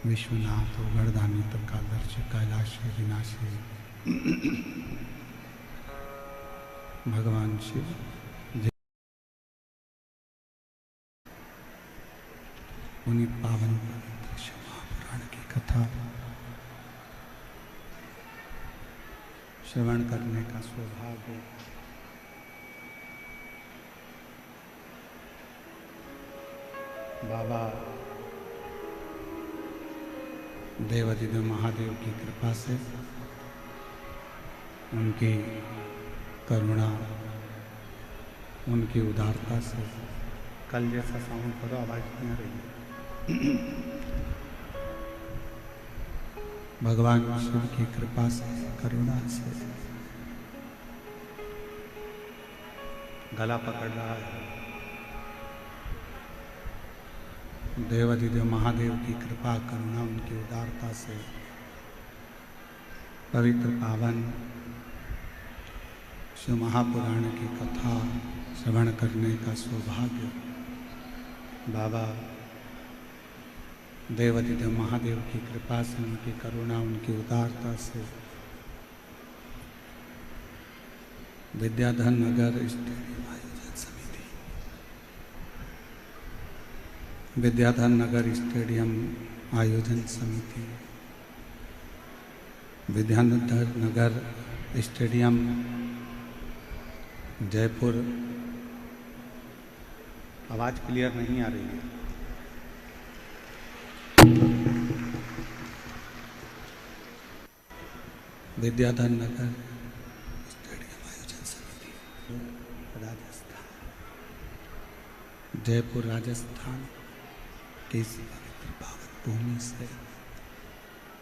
विश्वनाथ गणधामी तत्कालदर्श कैलाश विनाशी भगवान शिव उन्हीं पावन पवित्र शिव महापुराण की कथा श्रवण करने का सौभाग्य बाबा देवाधिदेव महादेव की कृपा से, उनकी करुणा, उनकी उदारता से कल जैसा साउंड करो, आवाज नहीं आ रही। भगवान शिव की कृपा से, करुणा से गला पकड़ रहा है। देवाधिदेव महादेव की कृपा, करुणा, उनकी उदारता से पवित्र पावन शिव महापुराण की कथा श्रवण करने का सौभाग्य बाबा देवाधिदेव महादेव की कृपा से, उनकी करुणा, उनकी उदारता से विद्याधर नगर स्टेडियम आयोजन समिति, विद्याधर नगर स्टेडियम आयोजन समिति, विद्याधर नगर स्टेडियम जयपुर। आवाज क्लियर नहीं आ रही है। विद्याधर नगर स्टेडियम आयोजन समिति, राजस्थान, जयपुर राजस्थान की इस पवित्र पावन भूमि से,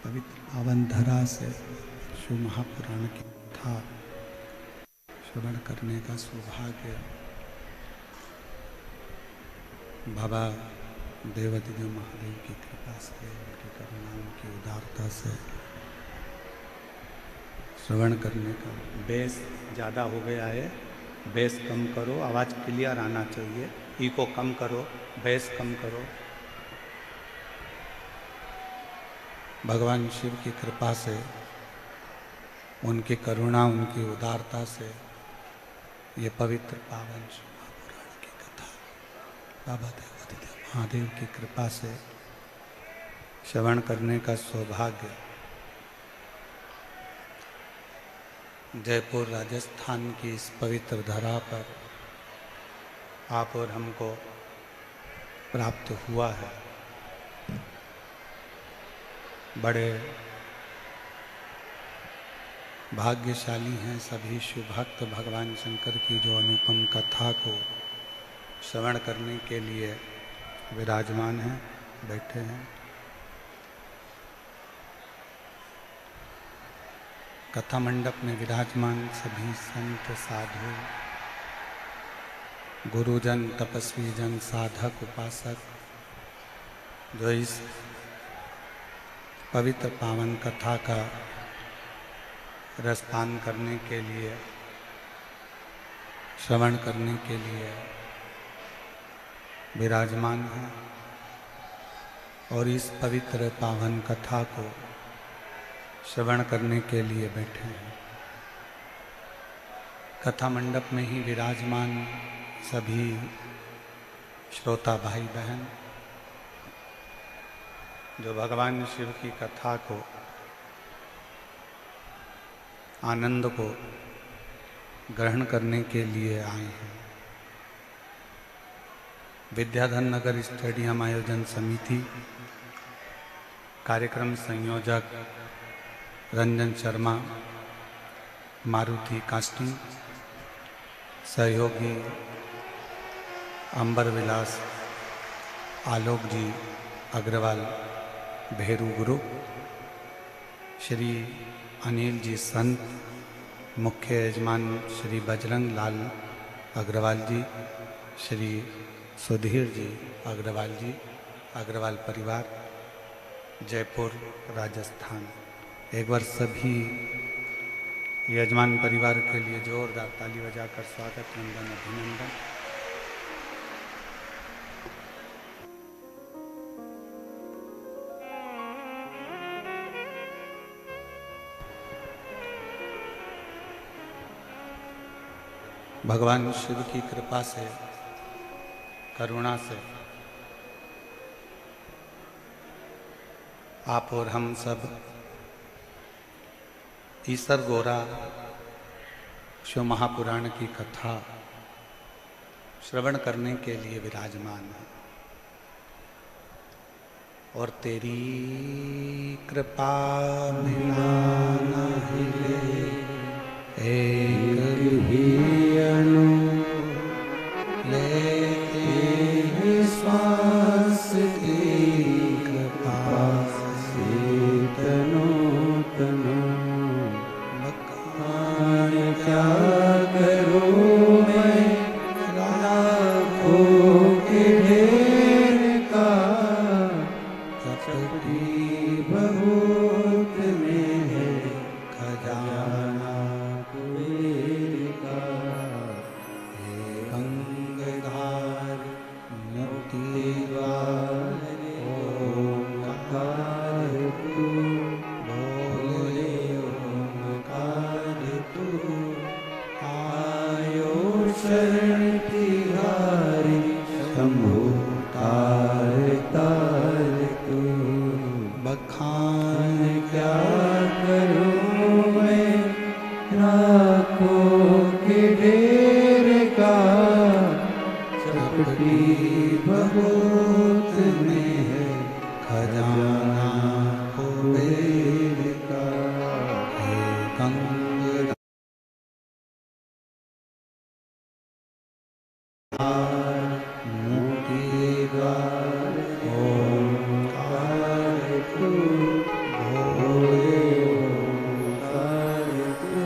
पवित्र पावन धरा से शिव महापुराण की कथा श्रवण करने का सौभाग्य बाबा देवाधिदेव महादेव की कृपा से, उनकी करुणा, उनकी उदारता से श्रवण करने का। बेस ज़्यादा हो गया है, बेस कम करो, आवाज़ क्लियर आना चाहिए। इको कम करो, बेस कम करो। भगवान शिव की कृपा से, उनकी करुणा, उनकी उदारता से ये पवित्र पावन शिव महापुराण की कथा बाबा देवाधिदेव महादेव की कृपा से श्रवण करने का सौभाग्य जयपुर राजस्थान की इस पवित्र धरा पर आप और हमको प्राप्त हुआ है। बड़े भाग्यशाली हैं सभी शिव भक्त भगवान शंकर की जो अनुपम कथा को श्रवण करने के लिए विराजमान हैं, बैठे हैं। कथा मंडप में विराजमान सभी संत, साधु, गुरुजन, तपस्वी जन, साधक, उपासक जो इस पवित्र पावन कथा का रसपान करने के लिए, श्रवण करने के लिए विराजमान हैं और इस पवित्र पावन कथा को श्रवण करने के लिए बैठे हैं। कथा मंडप में ही विराजमान सभी श्रोता भाई बहन जो भगवान शिव की कथा को, आनंद को ग्रहण करने के लिए आए हैं। विद्याधर नगर स्टेडियम आयोजन समिति, कार्यक्रम संयोजक रंजन शर्मा, मारुति कास्टिंग, सहयोगी अंबर विलास, आलोक जी अग्रवाल, भेरू ग्रुप, श्री अनिल जी संत, मुख्य यजमान श्री बजरंग लाल अग्रवाल जी, श्री सुधीर जी अग्रवाल जी, अग्रवाल परिवार, जयपुर राजस्थान। एक बार सभी यजमान परिवार के लिए जोरदार ताली बजाकर स्वागत, वंदन, अभिनंदन। भगवान शिव की कृपा से, करुणा से आप और हम सब ईसर गोरा शिव महापुराण की कथा श्रवण करने के लिए विराजमान है। और तेरी कृपा बिना न हिले एक भी अणु, लेते हैं श्वास तेरी कृपा से तनो तनो। बखान क्या करूं मैं लाखों के ढेर का, कपटी बहुत में है खजाना कुबेर का। हे गंगाधार मुक्ति द्वार ओंकार तू, बोले ओंकार तू, आयो शरण तिहारी शंभु तार तार तू। बखान क्या करूं मैं लाखों के ढेर का, चपटी बहुत में है खजाना कुबेर का। हे गंगाधार मुक्ति द्वार ओंकार तू, भोले ओंकार तू,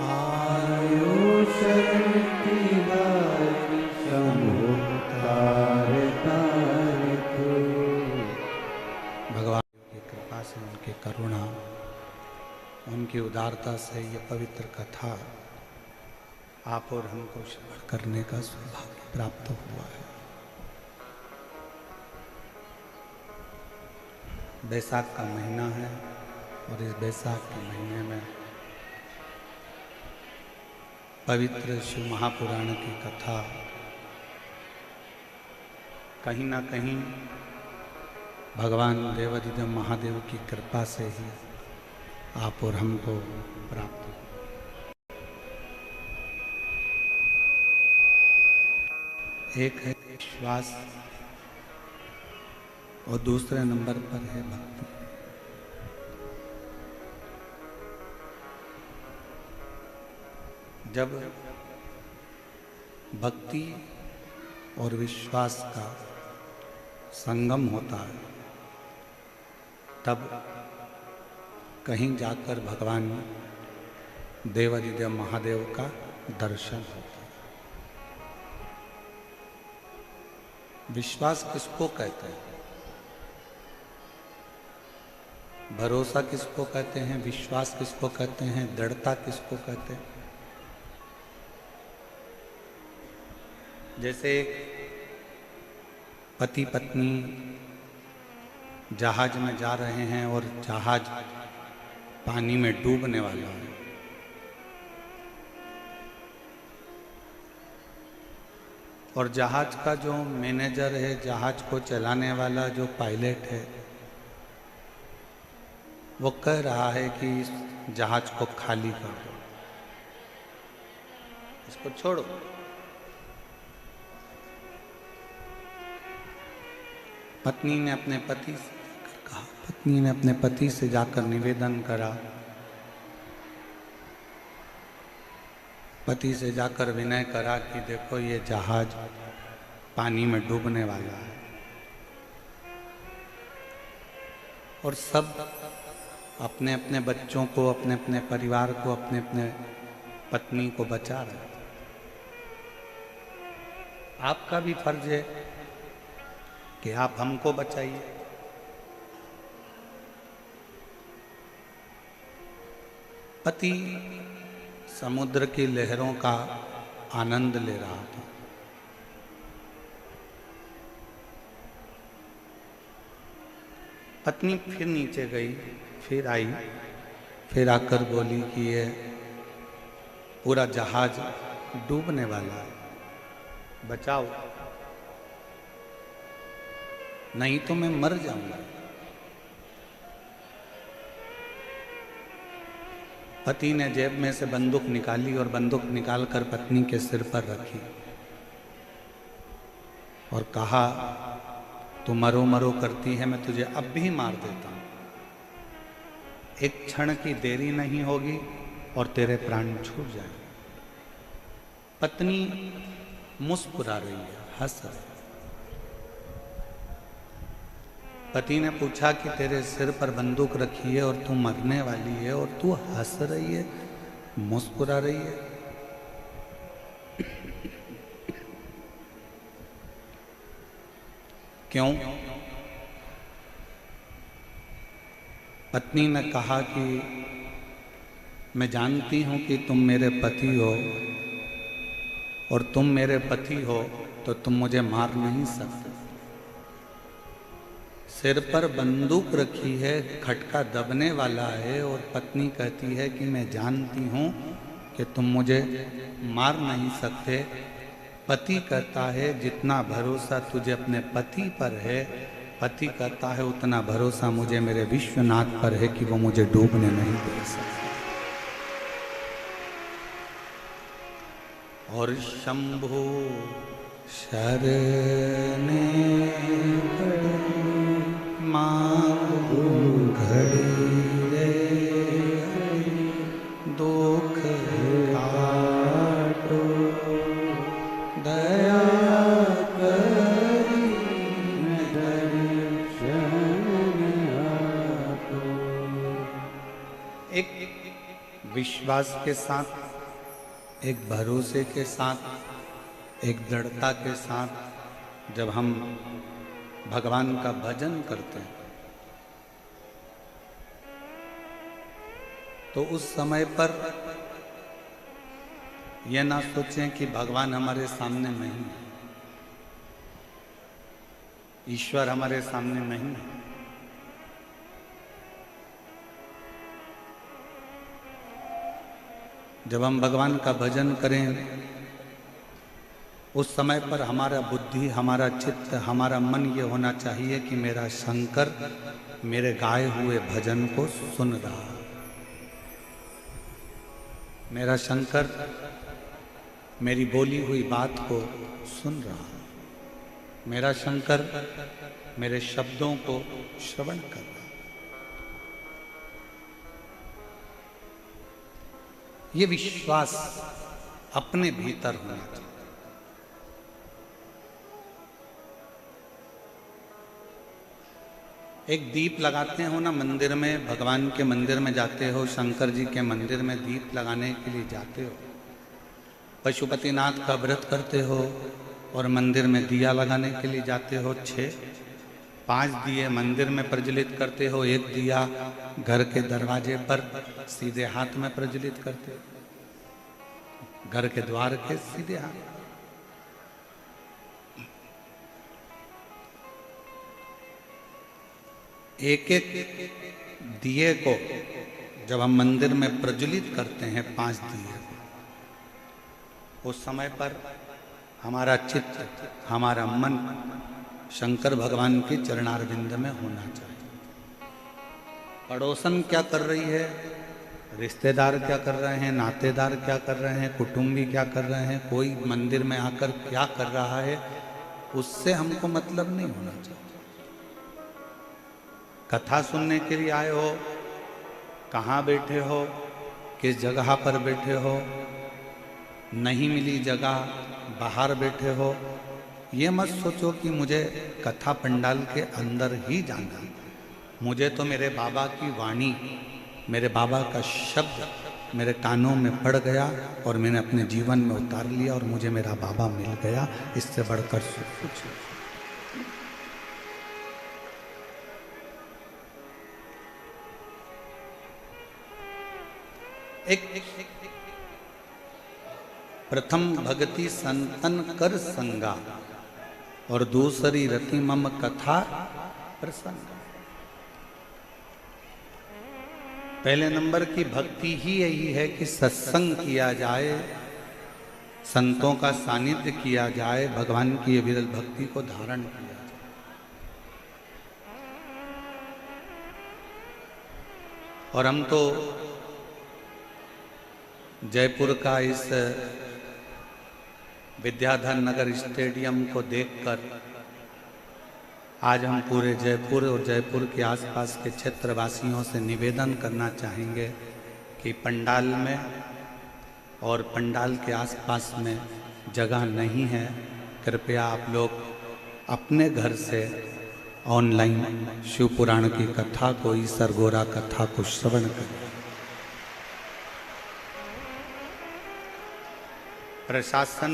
आयो शरण तिहारी शंभु तार तार तू। भगवान की कृपा से, उनकी करुणा, उनकी उदारता से ये पवित्र कथा आप और हमको श्रवण करने का सौभाग्य प्राप्त हुआ है। बैसाख का महीना है और इस बैसाख के महीने में पवित्र शिव महापुराण की कथा कहीं ना कहीं भगवान देवाधिदेव महादेव की कृपा से ही आप और हमको प्राप्त हुआ। एक है विश्वास और दूसरे नंबर पर है भक्ति। जब भक्ति और विश्वास का संगम होता है तब कहीं जाकर भगवान देवाधिदेव महादेव का दर्शन होता है। विश्वास किसको कहते हैं? भरोसा किसको कहते हैं? विश्वास किसको कहते हैं? दृढ़ता किसको कहते हैं? जैसे पति पत्नी जहाज में जा रहे हैं और जहाज पानी में डूबने वाला है, और जहाज का जो मैनेजर है, जहाज को चलाने वाला जो पायलट है, वो कह रहा है कि इस जहाज को खाली कर दो, इसको छोड़ो। पत्नी ने अपने पति से कहा, पत्नी ने अपने पति से जाकर निवेदन करा, पति से जाकर विनय करा कि देखो ये जहाज पानी में डूबने वाला है और सब अपने अपने बच्चों को, अपने अपने परिवार को, अपने अपने पत्नी को बचा रहे। आपका भी फर्ज है कि आप हमको बचाइए। पति समुद्र की लहरों का आनंद ले रहा था। पत्नी फिर नीचे गई, फिर आई, फिर आकर बोली कि ये पूरा जहाज डूबने वाला है, बचाओ, नहीं तो मैं मर जाऊंगा। पति ने जेब में से बंदूक निकाली और बंदूक निकालकर पत्नी के सिर पर रखी और कहा, तू मरो मरो करती है, मैं तुझे अब भी मार देता हूं। एक क्षण की देरी नहीं होगी और तेरे प्राण छूट जाएंगे। पत्नी मुस्कुरा रही है, हंस रही है। पति ने पूछा कि तेरे सिर पर बंदूक रखी है और तू मरने वाली है और तू हंस रही है, मुस्कुरा रही है। क्यों? पत्नी ने कहा कि मैं जानती हूं कि तुम मेरे पति हो और तुम मेरे पति हो तो तुम मुझे मार नहीं सकते। सिर पर बंदूक रखी है, खटका दबने वाला है और पत्नी कहती है कि मैं जानती हूं कि तुम मुझे मार नहीं सकते। पति कहता है जितना भरोसा तुझे अपने पति पर है, पति कहता है उतना भरोसा मुझे मेरे विश्वनाथ पर है कि वो मुझे डूबने नहीं दे सकते। और शंभो शरणे मांगू घड़ी रे, दुख काटो दया करी दर्शन आपो। एक विश्वास के साथ, एक भरोसे के साथ, एक दृढ़ता के साथ जब हम भगवान का भजन करते हैं तो उस समय पर यह ना सोचें कि भगवान हमारे सामने नहीं है, ईश्वर हमारे सामने नहीं है। जब हम भगवान का भजन करें उस समय पर हमारा बुद्धि, हमारा चित्त, हमारा मन ये होना चाहिए कि मेरा शंकर मेरे गाए हुए भजन को सुन रहा है, मेरा शंकर मेरी बोली हुई बात को सुन रहा है, मेरा शंकर मेरे शब्दों को श्रवण कर रहा है। ये विश्वास अपने भीतर होना चाहिए। एक दीप लगाते हो ना मंदिर में, भगवान के मंदिर में जाते हो, शंकर जी के मंदिर में दीप लगाने के लिए जाते हो, पशुपतिनाथ का व्रत करते हो और मंदिर में दिया लगाने के लिए जाते हो। 5 दिए मंदिर में प्रज्वलित करते हो, एक दिया घर के दरवाजे पर सीधे हाथ में प्रज्वलित करते हो, घर के द्वार के सीधे हाथ। एक एक दिए को जब हम मंदिर में प्रज्वलित करते हैं, 5 दिए, उस समय पर हमारा चित्त, हमारा मन शंकर भगवान के चरणारविंद में होना चाहिए। पड़ोसन क्या कर रही है, रिश्तेदार क्या कर रहे हैं, नातेदार क्या कर रहे हैं, कुटुंबी क्या कर रहे हैं, कोई मंदिर में आकर क्या कर रहा है, उससे हमको मतलब नहीं होना चाहिए। कथा सुनने के लिए आए हो, कहाँ बैठे हो, किस जगह पर बैठे हो, नहीं मिली जगह बाहर बैठे हो, ये मत सोचो कि मुझे कथा पंडाल के अंदर ही जाना। मुझे तो मेरे बाबा की वाणी, मेरे बाबा का शब्द मेरे कानों में पड़ गया और मैंने अपने जीवन में उतार लिया और मुझे मेरा बाबा मिल गया। इससे बढ़कर कुछ एक प्रथम भक्ति संतन कर संगा और दूसरी रति मम कथा प्रसंग। पहले नंबर की भक्ति ही यही है कि सत्संग किया जाए, संतों का सानिध्य किया जाए, भगवान की ये विरल भक्ति को धारण किया जाए। और हम तो जयपुर का इस विद्याधर नगर स्टेडियम को देखकर आज हम पूरे जयपुर और जयपुर के आसपास के क्षेत्रवासियों से निवेदन करना चाहेंगे कि पंडाल में और पंडाल के आसपास में जगह नहीं है, कृपया आप लोग अपने घर से ऑनलाइन शिव पुराण की कथा को, ईसर गोरा कथा को श्रवण करें। प्रशासन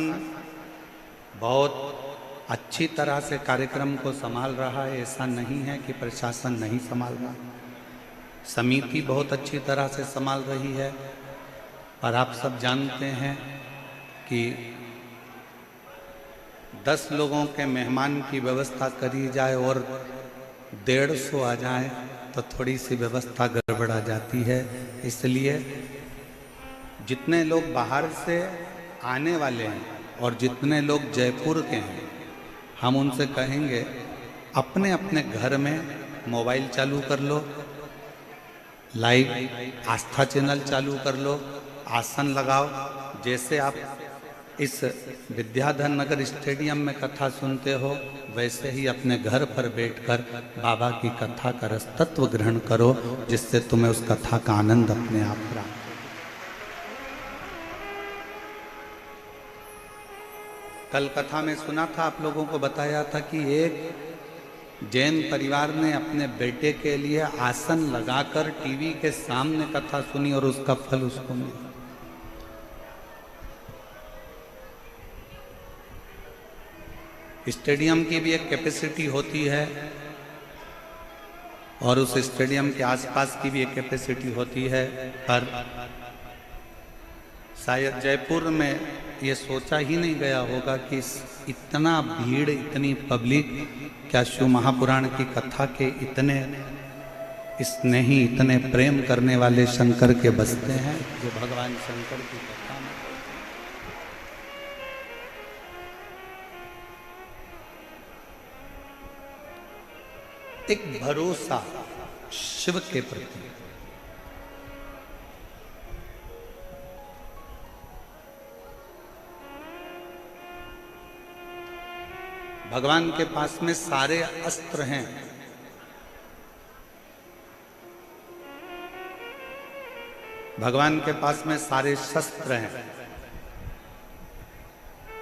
बहुत अच्छी तरह से कार्यक्रम को संभाल रहा है, ऐसा नहीं है कि प्रशासन नहीं संभाल रहा। समिति बहुत अच्छी तरह से संभाल रही है, पर आप सब जानते हैं कि 10 लोगों के मेहमान की व्यवस्था करी जाए और 150 आ जाए तो थोड़ी सी व्यवस्था गड़बड़ा जाती है। इसलिए जितने लोग बाहर से आने वाले हैं और जितने लोग जयपुर के हैं, हम उनसे कहेंगे अपने अपने घर में मोबाइल चालू कर लो, लाइव आस्था चैनल चालू कर लो, आसन लगाओ। जैसे आप इस विद्याधर नगर स्टेडियम में कथा सुनते हो, वैसे ही अपने घर पर बैठकर बाबा की कथा का रस तत्व ग्रहण करो, जिससे तुम्हें उस कथा का आनंद अपने आप प्राप्त। कल कथा में सुना था, आप लोगों को बताया था कि एक जैन परिवार ने अपने बेटे के लिए आसन लगाकर टीवी के सामने कथा सुनी और उसका फल उसको मिला। स्टेडियम की भी एक कैपेसिटी होती है और उस स्टेडियम के आसपास की भी एक कैपेसिटी होती है, पर शायद जयपुर में ये सोचा ही नहीं गया होगा कि इतना भीड़, इतनी पब्लिक क्या शिव महापुराण की कथा के इतने स्नेही, इतने प्रेम करने वाले शंकर के बसते हैं, जो भगवान शंकर की कथा में एक भरोसा शिव के प्रति। भगवान के पास में सारे अस्त्र हैं, भगवान के पास में सारे शस्त्र हैं।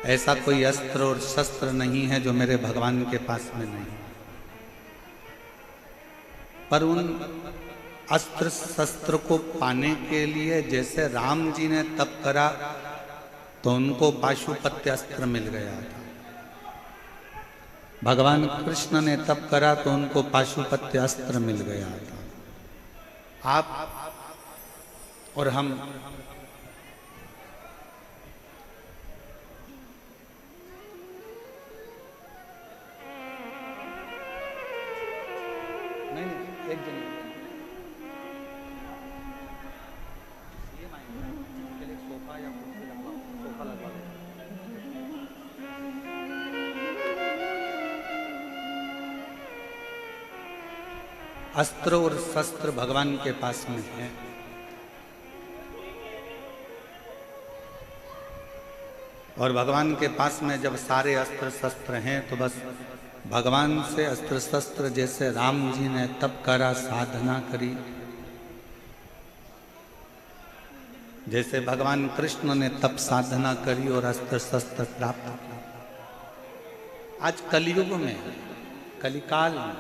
ऐसा कोई अस्त्र और शस्त्र नहीं है जो मेरे भगवान के पास में नहीं। पर उन अस्त्र शस्त्र को पाने के लिए जैसे राम जी ने तप करा तो उनको पाशुपत्य अस्त्र मिल गया था, भगवान कृष्ण ने तप करा तो उनको पाशुपत्य अस्त्र मिल गया था। आप और हम नहीं एक दिन सोफा या सोफा लगवा दो। अस्त्र और शस्त्र भगवान के पास में है। और भगवान के पास में जब सारे अस्त्र शस्त्र हैं तो बस भगवान से अस्त्र शस्त्र, जैसे राम जी ने तप करा, साधना करी, जैसे भगवान कृष्ण ने तप साधना करी और अस्त्र शस्त्र प्राप्त किया। आज कलयुग में, कलिकाल में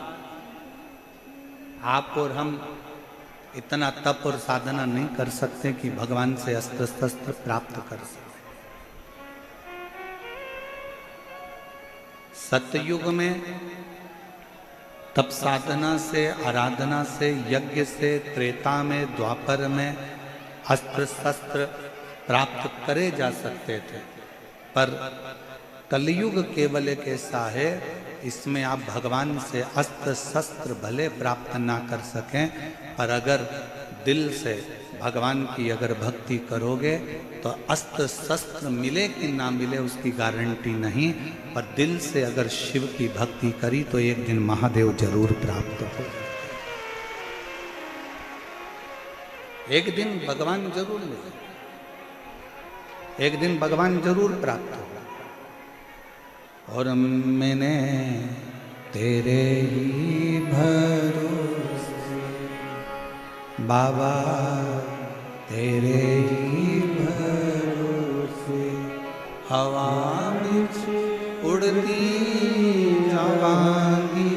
आप और हम इतना तप और साधना नहीं कर सकते कि भगवान से अस्त्र शस्त्र प्राप्त कर सकें। सतयुग में तप साधना से, आराधना से, यज्ञ से, त्रेता में, द्वापर में अस्त्र शस्त्र प्राप्त करे जा सकते थे, पर कलयुग केवल एक ऐसा है, इसमें आप भगवान से अस्त्र शस्त्र भले प्राप्त ना कर सकें, पर अगर दिल से भगवान की अगर भक्ति करोगे तो अस्त्र शस्त्र मिले कि ना मिले उसकी गारंटी नहीं, पर दिल से अगर शिव की भक्ति करी तो एक दिन महादेव जरूर प्राप्त हो, एक दिन भगवान जरूर मिले, एक दिन भगवान जरूर प्राप्त हो। और मैंने तेरे ही भरोसे बाबा, तेरे ही भरोसे हवा में उड़ती जावांगी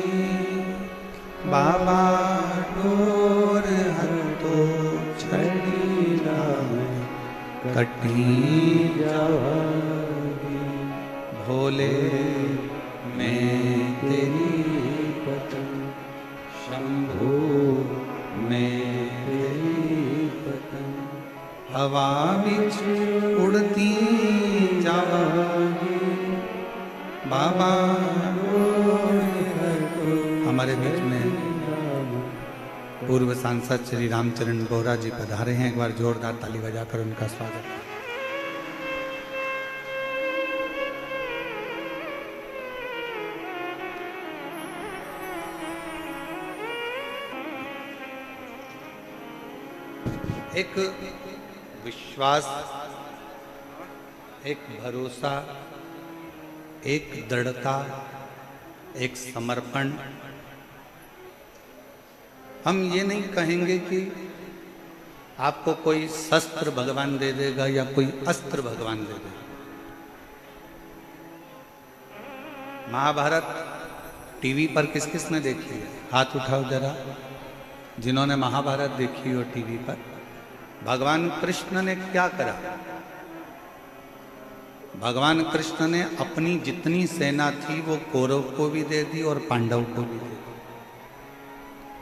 बाबा, डोर हंतो छड़ी कटी जावांगी, भोले मैं तेरी पतंग, शंभू मैं तेरी पतंग, हवा बिच उड़ती जावांगी बाबा। हमारे बीच में पूर्व सांसद श्री रामचरण बोहरा जी पधारे हैं, एक बार जोरदार ताली बजाकर उनका स्वागत। एक विश्वास, एक भरोसा, एक दृढ़ता, एक समर्पण। हम ये नहीं कहेंगे कि आपको कोई शस्त्र भगवान दे देगा या कोई अस्त्र भगवान दे देगा। महाभारत टीवी पर किस किस ने देखी है? हाथ उठाओ जरा, जिन्होंने महाभारत देखी हो टीवी पर। भगवान कृष्ण ने क्या करा? भगवान कृष्ण ने अपनी जितनी सेना थी वो कौरव को भी दे दी और पांडव को भी दे दी।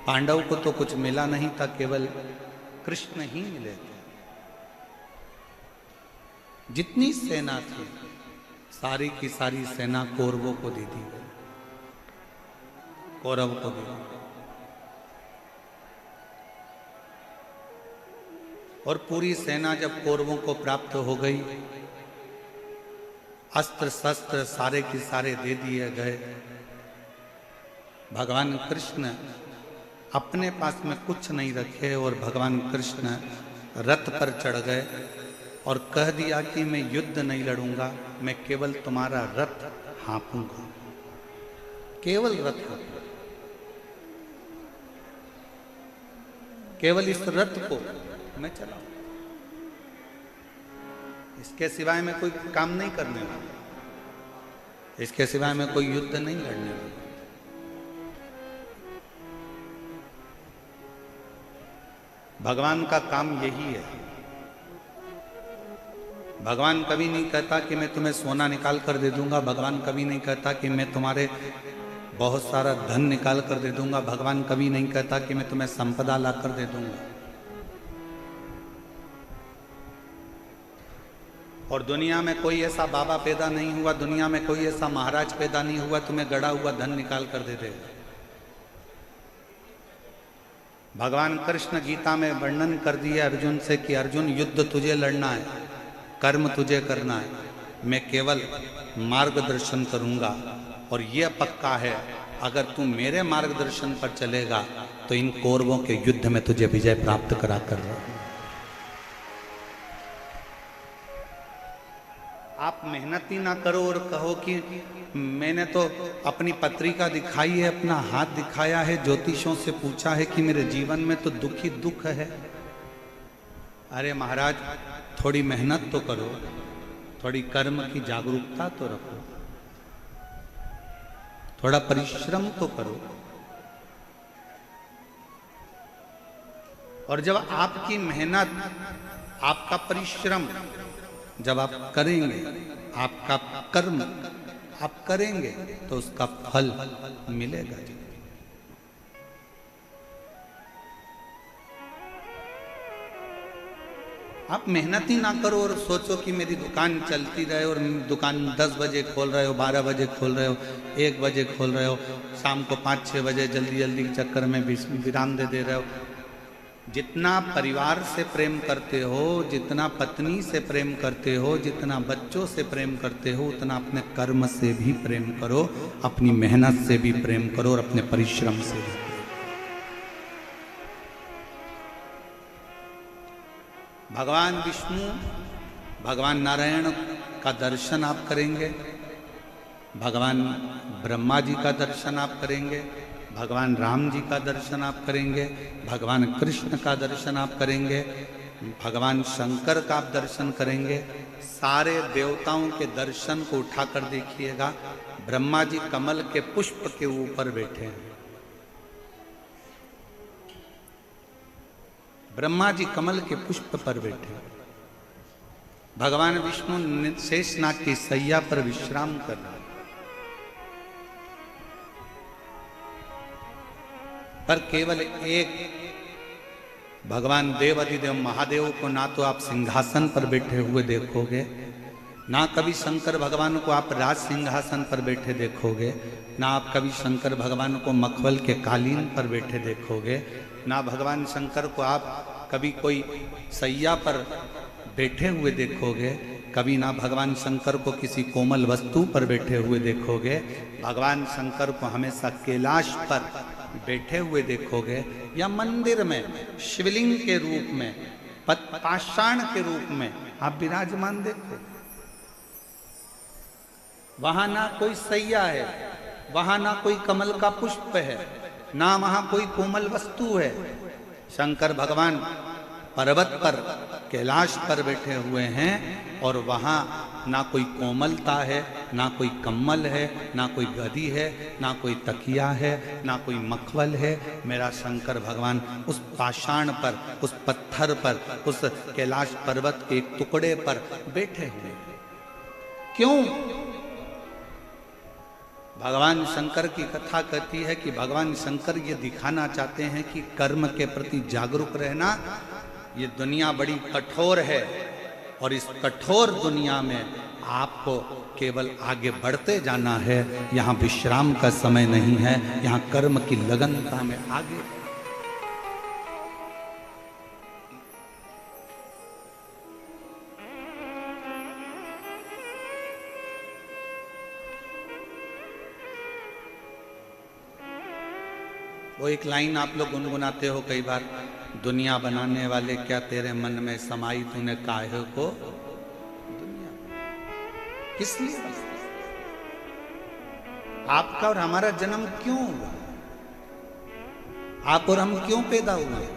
पांडव को तो कुछ मिला नहीं था, केवल कृष्ण ही मिले थे। जितनी सेना थी सारी की सारी सेना कौरवों को दे दी, कौरव को दे दी। और पूरी सेना जब कौरवों को प्राप्त हो गई, अस्त्र शस्त्र सारे के सारे दे दिए गए, भगवान कृष्ण अपने पास में कुछ नहीं रखे और भगवान कृष्ण रथ पर चढ़ गए और कह दिया कि मैं युद्ध नहीं लड़ूंगा, मैं केवल तुम्हारा रथ हाँपूंगा, केवल रथ हाँपूंगा, केवल इस रथ को मैं चलाऊं, इसके सिवाय मैं कोई काम नहीं करने वाला, इसके सिवाय मैं कोई युद्ध नहीं लड़ने वाला। भगवान का काम यही है। भगवान कभी नहीं कहता कि मैं तुम्हें सोना निकाल कर दे दूंगा, भगवान कभी नहीं कहता कि मैं तुम्हारे बहुत सारा धन निकाल कर दे दूंगा, भगवान कभी नहीं कहता कि मैं तुम्हें संपदा ला कर दे दूंगा। और दुनिया में कोई ऐसा बाबा पैदा नहीं हुआ, दुनिया में कोई ऐसा महाराज पैदा नहीं हुआ तुम्हें गड़ा हुआ धन निकाल कर दे देगा। भगवान कृष्ण गीता में वर्णन कर दिया अर्जुन से कि अर्जुन युद्ध तुझे लड़ना है, कर्म तुझे करना है, मैं केवल मार्गदर्शन करूंगा। और यह पक्का है अगर तू मेरे मार्गदर्शन पर चलेगा तो इन कौरवों के युद्ध में तुझे विजय प्राप्त करा कर। आप मेहनत ही ना करो और कहो कि मैंने तो अपनी पत्रिका दिखाई है, अपना हाथ दिखाया है, ज्योतिषों से पूछा है कि मेरे जीवन में तो दुख ही दुख है। अरे महाराज, थोड़ी मेहनत तो करो, थोड़ी कर्म की जागरूकता तो रखो, थोड़ा परिश्रम तो करो। और जब आपकी मेहनत, आपका परिश्रम जब आप करेंगे, आपका कर्म आप करेंगे तो उसका फल मिलेगा। आप मेहनत ही ना करो और सोचो कि मेरी दुकान चलती रहे और दुकान 10 बजे खोल रहे हो, 12 बजे खोल रहे हो, 1 बजे खोल रहे हो, शाम को 5-6 बजे जल्दी जल्दी के चक्कर में विराम दे रहे हो। जितना परिवार से प्रेम करते हो, जितना पत्नी से प्रेम करते हो, जितना बच्चों से प्रेम करते हो, उतना अपने कर्म से भी प्रेम करो, अपनी मेहनत से भी प्रेम करो और अपने परिश्रम से भी। भगवान विष्णु, भगवान नारायण का दर्शन आप करेंगे, भगवान ब्रह्मा जी का दर्शन आप करेंगे, भगवान राम जी का दर्शन आप करेंगे, भगवान कृष्ण का दर्शन आप करेंगे, भगवान शंकर का आप दर्शन करेंगे। सारे देवताओं के दर्शन को उठाकर देखिएगा, ब्रह्मा जी कमल के पुष्प के ऊपर बैठे हैं। ब्रह्मा जी कमल के पुष्प पर बैठे हैं। भगवान विष्णु शेषनाग की सैया पर विश्राम कर रहे हैं। पर केवल एक भगवान देवाधिदेव महादेव को ना तो आप सिंहासन पर बैठे हुए देखोगे, ना कभी शंकर भगवान को आप राज सिंहासन पर बैठे देखोगे, ना आप कभी शंकर भगवान को मखमल के कालीन पर बैठे देखोगे, ना भगवान शंकर को आप कभी कोई सैया पर बैठे हुए देखोगे, कभी ना भगवान शंकर को किसी कोमल वस्तु पर बैठे हुए देखोगे। भगवान शंकर को हमेशा कैलाश पर बैठे हुए देखोगे या मंदिर में शिवलिंग के रूप में, पाषाण के रूप में आप विराजमान देखो। वहां ना कोई सैया है, वहां ना कोई कमल का पुष्प है, ना वहां कोई कोमल वस्तु है। शंकर भगवान पर्वत पर कैलाश पर बैठे हुए हैं और वहां ना कोई कोमलता है, ना कोई कम्मल है, ना कोई गदी है, ना कोई तकिया है, ना कोई मखमल है। मेरा शंकर भगवान उस पाषाण पर, उस पत्थर पर, उस कैलाश पर्वत के एक टुकड़े पर बैठे हुए। क्यों? भगवान शंकर की कथा कहती है कि भगवान शंकर ये दिखाना चाहते हैं कि कर्म के प्रति जागरूक रहना। ये दुनिया बड़ी कठोर है और इस कठोर दुनिया में आपको केवल आगे बढ़ते जाना है। यहाँ विश्राम का समय नहीं है, यहाँ कर्म की लगनता में आगे। वो एक लाइन आप लोग गुनगुनाते हो कई बार, दुनिया बनाने वाले क्या तेरे मन में समाई तूने काहे को दुनिया। किस लिए आपका और हमारा जन्म क्यों हुआ? आप और हम क्यों पैदा हुए?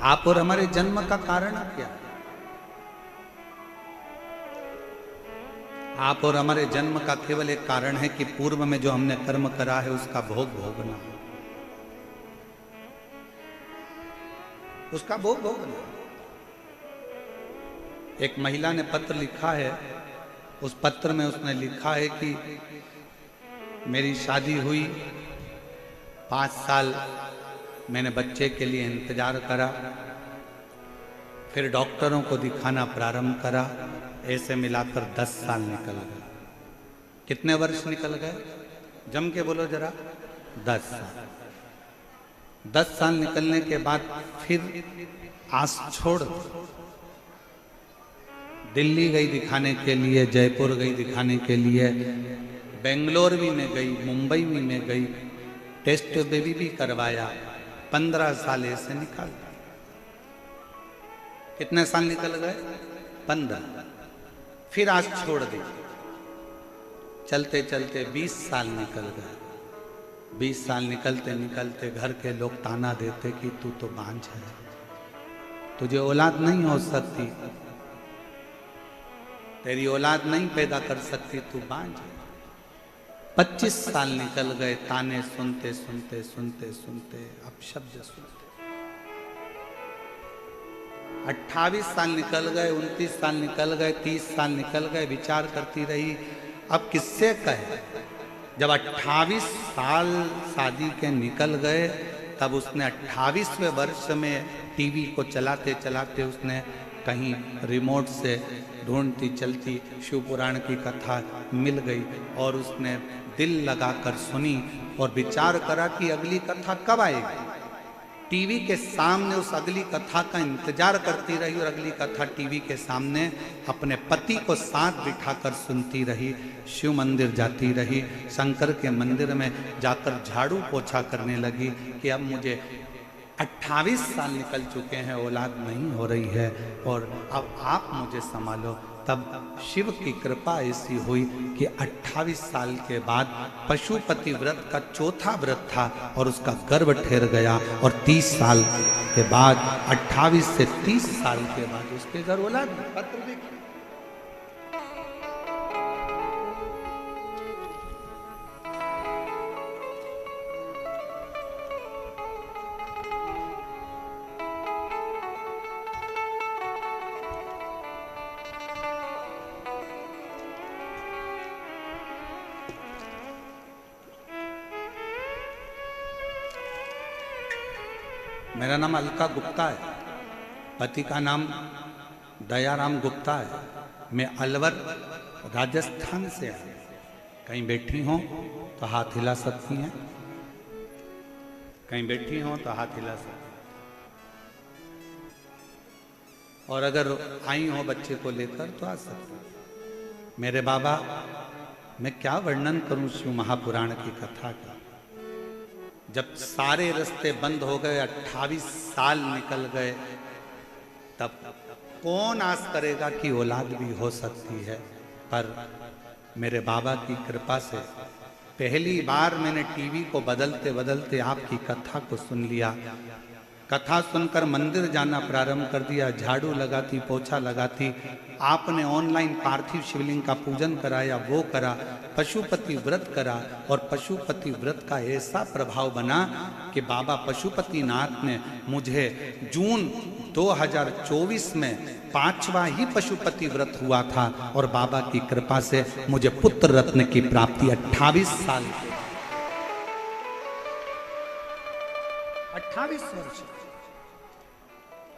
आप और हमारे जन्म का कारण क्या है? आप और हमारे जन्म का केवल एक कारण है कि पूर्व में जो हमने कर्म करा है उसका भोग भोगना, उसका भोग भोगना। एक महिला ने पत्र लिखा है, उस पत्र में उसने लिखा है कि मेरी शादी हुई, 5 साल मैंने बच्चे के लिए इंतजार करा, फिर डॉक्टरों को दिखाना प्रारंभ करा, ऐसे मिलाकर 10 साल निकल गए। कितने वर्ष निकल गए? जम के बोलो जरा। 10 साल। 10 साल निकलने के बाद फिर आस छोड़ दिल्ली गई दिखाने के लिए, जयपुर गई दिखाने के लिए, बेंगलोर भी में गई, मुंबई भी में गई, टेस्ट बेबी भी करवाया। 15 साल ऐसे निकल। कितने साल निकल गए? 15। फिर आज छोड़ दी। चलते चलते 20 साल निकल गए। 20 साल निकलते निकलते घर के लोग ताना देते कि तू तो बांझ है, तुझे औलाद नहीं हो सकती, तेरी औलाद नहीं पैदा कर सकती, तू बांझ है। 25 साल निकल गए, ताने सुनते सुनते सुनते सुनते, अपशब्द सुनते। 28 साल निकल गए, 29 साल निकल गए, 30 साल निकल गए। विचार करती रही अब किससे कहे। जब 28 साल शादी के निकल गए, तब उसने 28वें वर्ष में टीवी को चलाते चलाते उसने कहीं रिमोट से ढूंढती चलती शिव पुराण की कथा मिल गई और उसने दिल लगाकर सुनी और विचार करा कि अगली कथा कब आएगी। टीवी के सामने उस अगली कथा का इंतजार करती रही और अगली कथा टीवी के सामने अपने पति को साथ बिठाकर सुनती रही। शिव मंदिर जाती रही, शंकर के मंदिर में जाकर झाड़ू पोछा करने लगी कि अब मुझे 28 साल निकल चुके हैं, औलाद नहीं हो रही है और अब आप मुझे संभालो। तब शिव की कृपा ऐसी हुई कि 28 साल के बाद पशुपति व्रत का चौथा व्रत था और उसका गर्भ ठहर गया और 30 साल के बाद 28 से 30 साल के बाद उसके घर औलाद। पत्र देखिए, मेरा नाम अलका गुप्ता है, पति का नाम दयाराम गुप्ता है। मैं अलवर राजस्थान से आया। कहीं बैठी हो तो हाथ हिला सकती हैं, कहीं बैठी हो तो हाथ हिला सकती हैं, और अगर आई हो बच्चे को लेकर तो आ सकती हैं। मेरे बाबा, मैं क्या वर्णन करूं शिव महापुराण की कथा का। जब सारे रास्ते बंद हो गए, 28 साल निकल गए, तब कौन आस करेगा कि औलाद भी हो सकती है। पर मेरे बाबा की कृपा से पहली बार मैंने टीवी को बदलते बदलते आपकी कथा को सुन लिया। कथा सुनकर मंदिर जाना प्रारंभ कर दिया, झाड़ू लगाती, पोछा लगाती। आपने ऑनलाइन पार्थिव शिवलिंग का पूजन कराया, वो करा, पशुपति व्रत करा और पशुपति व्रत का ऐसा प्रभाव बना कि बाबा पशुपति नाथ ने मुझे जून 2024 में 5वां ही पशुपति व्रत हुआ था और बाबा की कृपा से मुझे पुत्र रत्न की प्राप्ति 28 साल 28 वर्ष।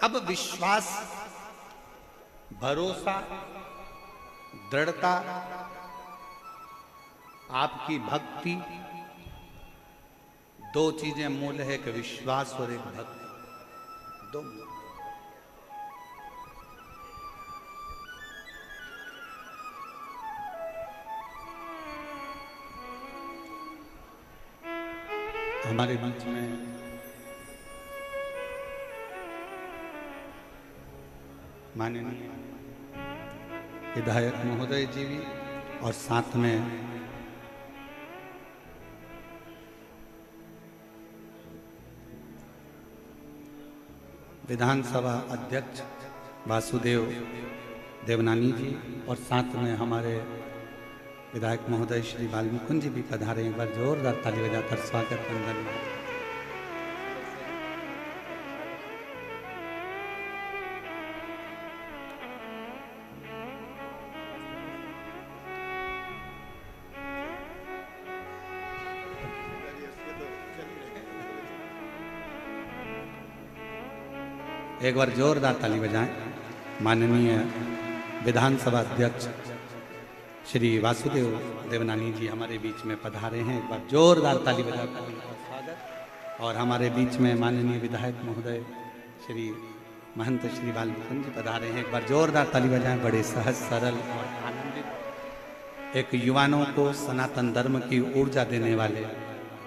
अब विश्वास, भरोसा, दृढ़ता, आपकी भक्ति, दो चीजें मूल है कि विश्वास और एक भक्ति, दो मूल। हमारे बीच में माननीय विधायक महोदय जी भी और साथ में विधानसभा अध्यक्ष वासुदेव देवनानी जी और साथ में हमारे विधायक महोदय श्री बालमुकुंद जी भी पधारे। एक बार जोरदार ताली बजाकर स्वागत वंदन। एक बार जोरदार ताली बजाएं। माननीय विधानसभा अध्यक्ष श्री वासुदेव देवनानी जी हमारे बीच में पधारे हैं। एक बार जोरदार ताली बजाकर उनका स्वागत। और हमारे बीच में माननीय विधायक महोदय श्री महंत श्री बालमुकुंद जी पधारे हैं। एक बार जोरदार ताली बजाएं। बड़े सहज, सरल और आनंदित, एक युवाओं को सनातन धर्म की ऊर्जा देने वाले,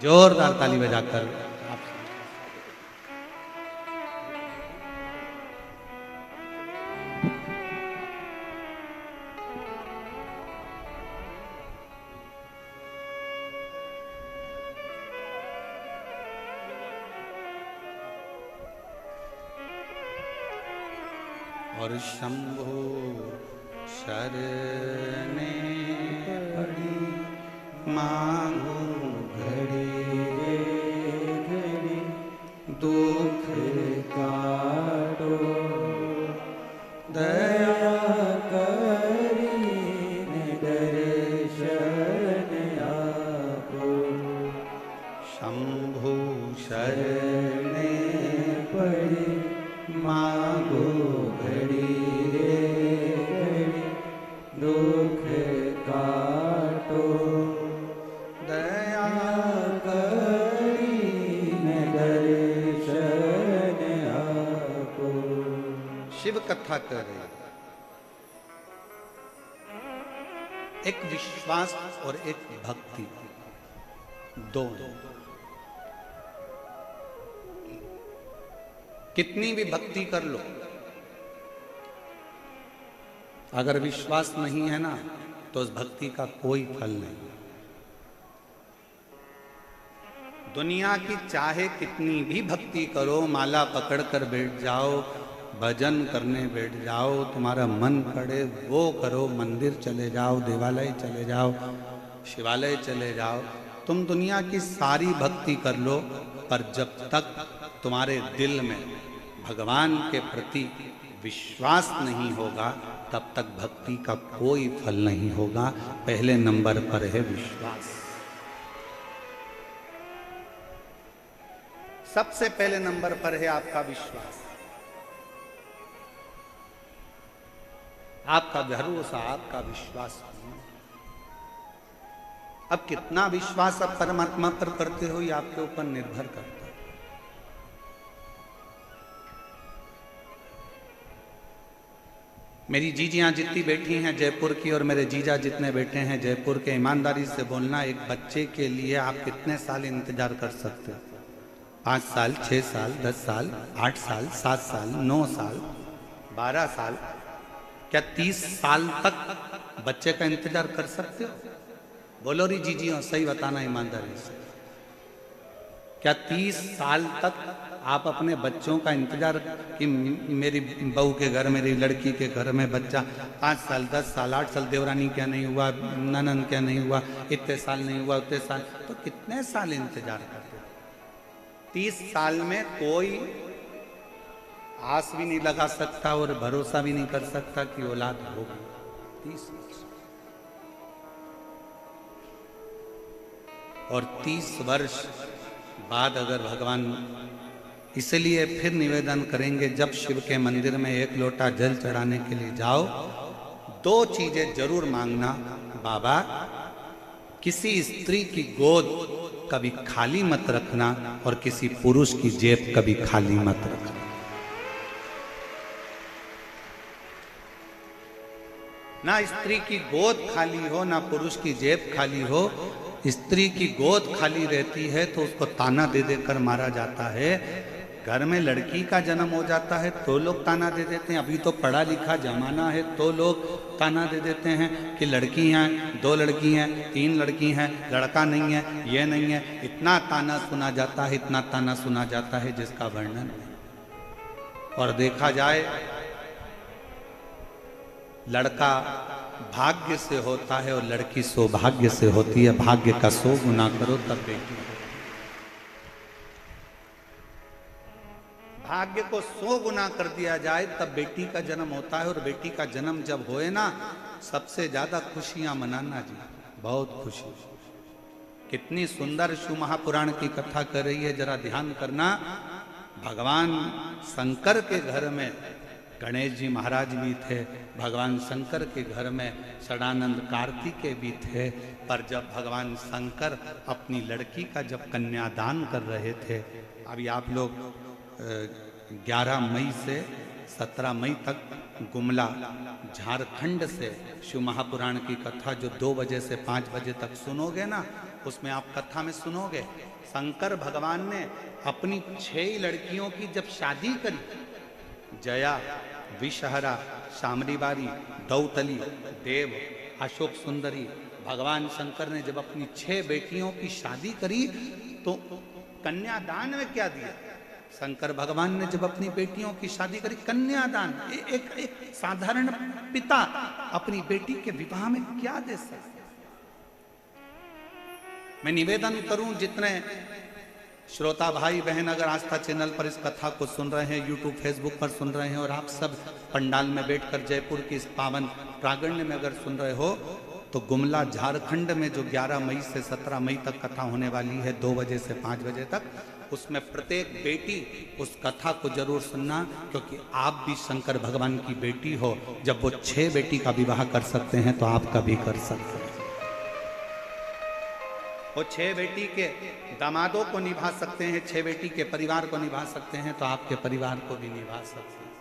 जोरदार ताली बजाकर और शंभो शरणे पड़ी मांगो घड़ी घड़ी दुख काटो दया करीने दर्शन आपो। शंभो शरणे पड़ी मांगो दुख काटो दया करीने दर्शन कथा कर रही है। एक विश्वास और एक भक्ति, दोनों। कितनी भी भक्ति कर लो, अगर विश्वास नहीं है ना तो उस भक्ति का कोई फल नहीं। दुनिया की चाहे कितनी भी भक्ति करो, माला पकड़ कर बैठ जाओ, भजन करने बैठ जाओ, तुम्हारा मन करे वो करो, मंदिर चले जाओ, देवालय चले जाओ, शिवालय चले जाओ, तुम दुनिया की सारी भक्ति कर लो, पर जब तक तुम्हारे दिल में भगवान के प्रति विश्वास नहीं होगा तब तक भक्ति का कोई फल नहीं होगा। पहले नंबर पर है विश्वास। सबसे पहले नंबर पर है आपका विश्वास, आपका भरोसा, आपका विश्वास। अब कितना विश्वास आप परमात्मा पर करते हो ये आपके ऊपर निर्भर करता है। मेरी जीजियां जितनी बैठी हैं जयपुर की और मेरे जीजा जितने बैठे हैं जयपुर के, ईमानदारी से बोलना, एक बच्चे के लिए आप कितने साल इंतजार कर सकते हो? 5 साल, 6 साल, 10 साल, 8 साल, 7 साल, 9 साल, 12 साल, क्या 30 साल तक बच्चे का इंतजार कर सकते हो? बोलो री जीजियों, सही बताना ईमानदारी से, क्या 30 साल तक आप अपने बच्चों का इंतजार कि मेरी बहू के घर, मेरी लड़की के घर में बच्चा 5 साल, 10 साल, 8 साल, देवरानी क्या नहीं हुआ, ननन क्या नहीं हुआ, इतने साल नहीं हुआ, उतने साल, तो कितने साल इंतजार करते? 30 साल में कोई आस भी नहीं लगा सकता और भरोसा भी नहीं कर सकता कि औलाद होगी। 30 और 30 वर्ष बाद अगर भगवान, इसलिए फिर निवेदन करेंगे, जब शिव के मंदिर में 1 लोटा जल चढ़ाने के लिए जाओ, 2 चीजें जरूर मांगना। बाबा, किसी स्त्री की गोद कभी खाली मत रखना और किसी पुरुष की जेब कभी खाली मत रखना। ना स्त्री की गोद खाली हो, ना पुरुष की जेब खाली हो। स्त्री की गोद खाली रहती है तो उसको ताना दे देकर मारा जाता है। घर में लड़की का जन्म हो जाता है तो लोग ताना दे देते हैं। अभी तो पढ़ा लिखा जमाना है तो लोग ताना दे देते हैं कि लड़की हैं, 2 लड़की हैं, 3 लड़की हैं, लड़का नहीं है, ये नहीं है। इतना ताना सुना जाता है, इतना ताना सुना जाता है जिसका वर्णन नहीं। और देखा जाए, लड़का भाग्य से होता है और लड़की सौभाग्य से होती है। भाग्य का 100 गुना करो तब बेटी। भाग्य को 100 गुना कर दिया जाए तब बेटी का जन्म होता है। और बेटी का जन्म जब होए ना, सबसे ज्यादा खुशियां मनाना जी, बहुत खुशी। कितनी सुंदर शिव महापुराण की कथा कर रही है, जरा ध्यान करना। भगवान शंकर के घर में गणेश जी महाराज भी थे, भगवान शंकर के घर में षडानंद कार्तिकेय भी थे। पर जब भगवान शंकर अपनी लड़की का जब कन्यादान कर रहे थे, अभी आप लोग 11 मई से 17 मई तक गुमला झारखंड से शिव महापुराण की कथा जो 2 बजे से 5 बजे तक सुनोगे ना, उसमें आप कथा में सुनोगे शंकर भगवान ने अपनी 6 लड़कियों की जब शादी करी, जया, विषहरा, शामरीबारी, दौतली, देव, अशोक सुंदरी, भगवान शंकर ने जब अपनी 6 बेटियों की शादी करी तो कन्यादान में क्या दिया? शंकर भगवान ने जब अपनी बेटियों की शादी करी, कन्यादान। एक साधारण पिता अपनी बेटी के विवाह में क्या दे सकता? मैं निवेदन करूं, जितने श्रोता भाई बहन अगर आस्था चैनल पर इस कथा को सुन रहे हैं, यूट्यूब फेसबुक पर सुन रहे हैं, और आप सब पंडाल में बैठकर जयपुर की इस पावन प्रांगण में अगर सुन रहे हो, तो गुमला झारखंड में जो 11 मई से 17 मई तक कथा होने वाली है 2 बजे से 5 बजे तक, उसमें प्रत्येक बेटी उस कथा को जरूर सुनना, क्योंकि आप भी शंकर भगवान की बेटी हो। जब वो 6 बेटी का विवाह कर सकते हैं तो आप का भी कर सकते हैं। वो 6 बेटी के दामादों को निभा सकते हैं, 6 बेटी के परिवार को निभा सकते हैं, तो आपके परिवार को भी निभा सकते हैं।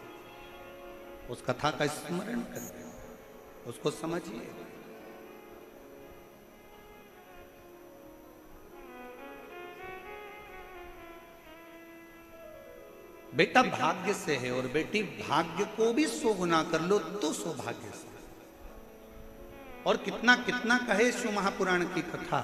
उस कथा का स्मरण करिए, उसको समझिए। बेटा भाग्य से है और बेटी भाग्य को भी 100 गुना कर लो तो सौभाग्य से। और कितना कितना कहे शिव महापुराण की कथा।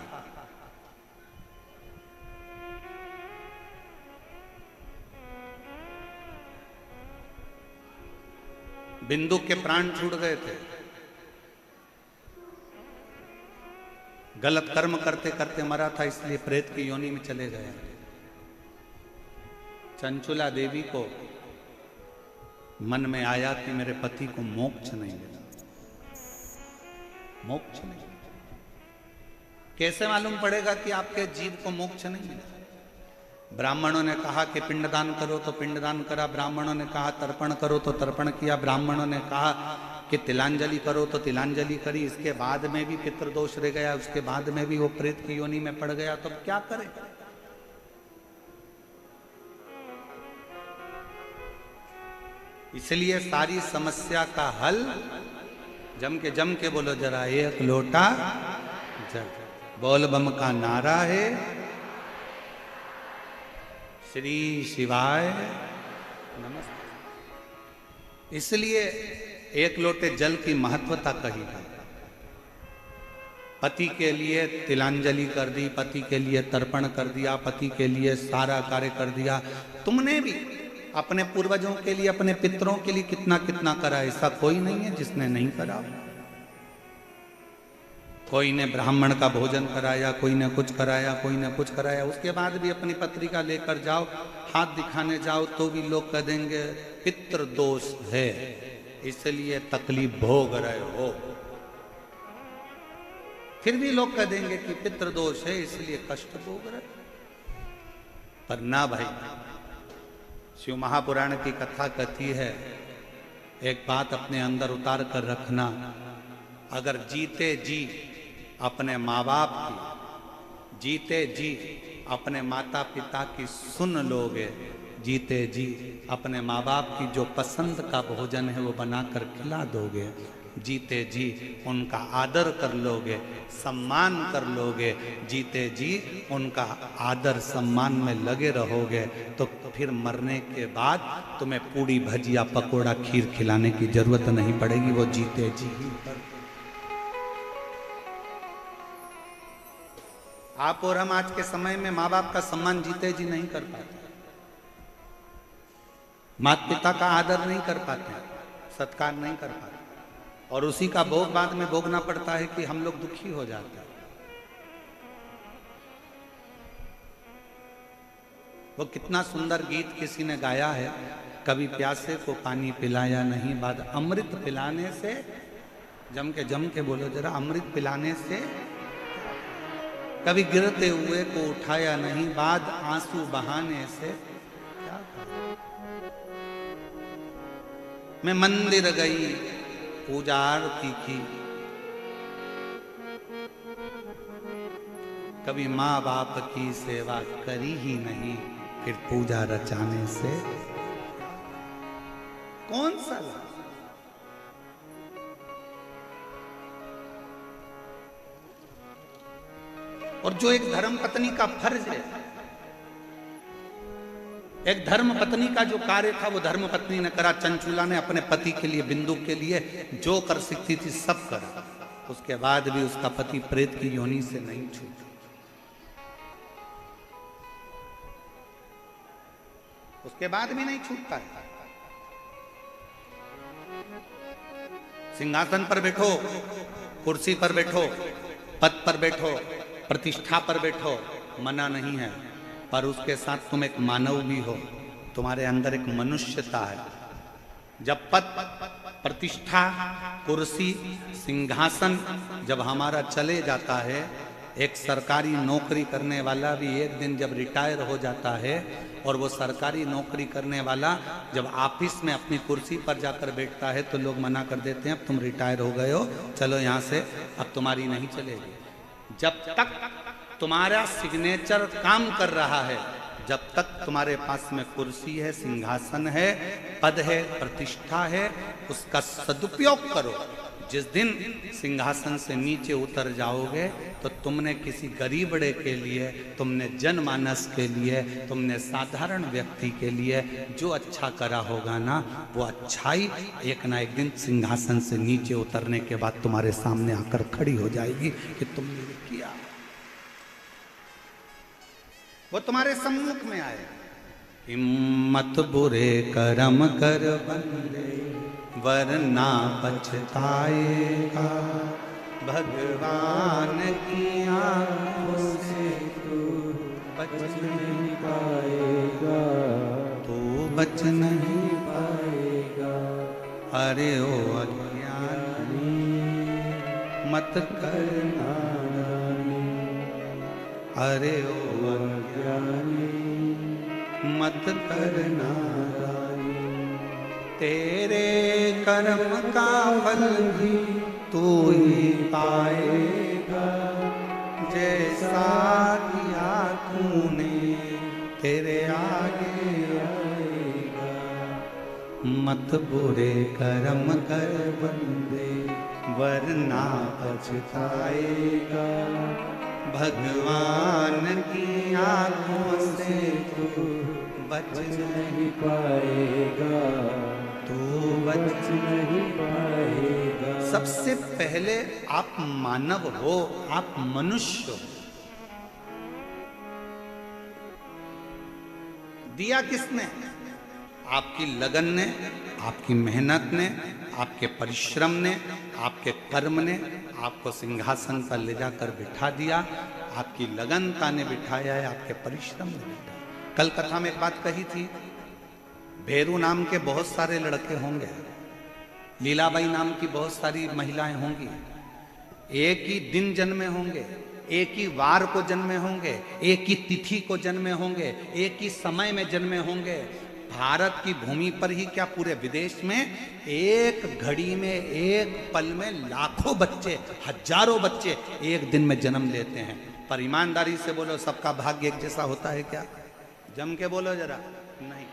बिंदु के प्राण छूट गए थे, गलत कर्म करते करते मरा था, इसलिए प्रेत की योनि में चले गए। चंचुला देवी को मन में आया कि मेरे पति को मोक्ष नहीं मिला, मोक्ष नहीं। कैसे मालूम पड़ेगा कि आपके जीव को मोक्ष नहीं मिला? ब्राह्मणों ने कहा कि पिंडदान करो तो पिंडदान करा, ब्राह्मणों ने कहा तर्पण करो तो तर्पण किया, ब्राह्मणों ने कहा कि तिलांजलि करो तो तिलांजलि करी। इसके बाद में भी पितृदोष रह गया, उसके बाद में भी वो प्रेत की योनि में पड़ गया, तो क्या करे? इसलिए सारी समस्या का हल जम के बोलो जरा, एक लोटा जल। बोल बम का नारा है, श्री शिवाय नमस्ते। इसलिए एक लोटे जल की महत्वता कही है। पति के लिए तिलांजलि कर दी, पति के लिए तर्पण कर दिया, पति के लिए सारा कार्य कर दिया। तुमने भी अपने पूर्वजों के लिए, अपने पितरों के लिए कितना कितना करा। ऐसा कोई नहीं है जिसने नहीं करा। कोई ने ब्राह्मण का भोजन कराया, कोई ने कुछ कराया, कोई ने कुछ कराया। उसके बाद भी अपनी पत्रिका लेकर जाओ, हाथ दिखाने जाओ तो भी लोग कह देंगे पितृ दोष है, इसलिए तकलीफ भोग रहे हो। फिर भी लोग कह देंगे कि पितृ दोष है इसलिए कष्ट भोग रहे। पर ना भाई, शिव महापुराण की कथा कहती है, एक बात अपने अंदर उतार कर रखना, अगर जीते जी अपने माँ बाप की, जीते जी अपने माता पिता की सुन लोगे, जीते जी अपने माँ बाप की जो पसंद का भोजन है वो बनाकर खिला दोगे, जीते जी उनका आदर कर लोगे, सम्मान कर लोगे, जीते जी उनका आदर सम्मान में लगे रहोगे, तो फिर मरने के बाद तुम्हें पूड़ी भजिया पकोड़ा खीर खिलाने की जरूरत नहीं पड़ेगी, वो जीते जी ही। आप और हम आज के समय में माँ बाप का सम्मान जीते जी नहीं कर पाते, माता पिता का आदर नहीं कर पाते, सत्कार नहीं कर पाते, और उसी का भोग बाद में भोगना पड़ता है कि हम लोग दुखी हो जाते हैं। वो कितना सुंदर गीत किसी ने गाया है, कभी प्यासे को पानी पिलाया नहीं, बाद अमृत पिलाने से, जम के बोलो जरा, अमृत पिलाने से, कभी गिरते हुए को उठाया नहीं, बाद आंसू बहाने से क्या करूं? मैं मंदिर गई, पूजा आरती की, कभी माँ बाप की सेवा करी ही नहीं, फिर पूजा रचाने से कौन सा लाभ? और जो एक धर्म पत्नी का फर्ज है, एक धर्म पत्नी का जो कार्य था वो धर्म पत्नी ने करा। चंचुला ने अपने पति के लिए, बिंदु के लिए जो कर सकती थी सब करा। उसके बाद भी उसका पति प्रेत की योनि से नहीं छूटा। उसके बाद भी नहीं छूट पाया। सिंहासन पर बैठो, कुर्सी पर बैठो, पद पर बैठो, प्रतिष्ठा पर बैठो, मना नहीं है, पर उसके साथ तुम एक मानव भी हो, तुम्हारे अंदर एक मनुष्यता है। जब पद, प्रतिष्ठा, कुर्सी, सिंहासन जब हमारा चले जाता है, एक सरकारी नौकरी करने वाला भी एक दिन जब रिटायर हो जाता है, और वो सरकारी नौकरी करने वाला जब ऑफिस में अपनी कुर्सी पर जाकर बैठता है तो लोग मना कर देते हैं, अब तुम रिटायर हो गए हो, चलो यहाँ से, अब तुम्हारी नहीं चलेगी। जब तक तुम्हारा सिग्नेचर काम कर रहा है, जब तक तुम्हारे पास में कुर्सी है, सिंहासन है, पद है, प्रतिष्ठा है, उसका सदुपयोग करो। जिस दिन सिंहासन से नीचे उतर जाओगे तो तुमने किसी गरीबड़े के लिए, तुमने जनमानस के लिए, तुमने साधारण व्यक्ति के लिए जो अच्छा करा होगा ना, वो अच्छाई एक ना एक दिन सिंहासन से नीचे उतरने के बाद तुम्हारे सामने आकर खड़ी हो जाएगी कि तुमने ये किया। वो तुम्हारे सम्मुख में आए। हिम्मत बुरे कर्म कर बंदे वरना पछताएगा, भगवान की आंखों से तू बच नहीं पाएगा, तू बच नहीं पाएगा। अरे ओ अज्ञानी मत कर नादानी, अरे ओ अज्ञानी मत कर नादानी। तेरे कर्म का फल भी तू ही पाएगा, जैसा किया तूने तेरे आगे आएगा। मत बुरे कर्म कर बंदे वरना पछताएगा, भगवान की आंखों से तू बच नहीं पाएगा, तू बच नहीं पाएगा। सबसे पहले आप मानव हो, आप मनुष्य हो। दिया किसने? आपकी लगन ने, आपकी मेहनत ने, आपके परिश्रम ने, आपके कर्म ने आपको सिंहासन पर ले जाकर बिठा दिया। आपकी लगनता ने बिठाया है, आपके परिश्रम ने बिठाया। कल कथा में एक बात कही थी, भेरू नाम के बहुत सारे लड़के होंगे, लीलाबाई नाम की बहुत सारी महिलाएं होंगी, एक ही दिन जन्मे होंगे, एक ही वार को जन्मे होंगे, एक ही तिथि को जन्मे होंगे, एक ही समय में जन्मे होंगे। भारत की भूमि पर ही क्या पूरे विदेश में एक घड़ी में, एक पल में लाखों बच्चे, हजारों बच्चे एक दिन में जन्म लेते हैं। पर ईमानदारी से बोलो, सबका भाग्य एक जैसा होता है क्या? जम के बोलो जरा। नहीं,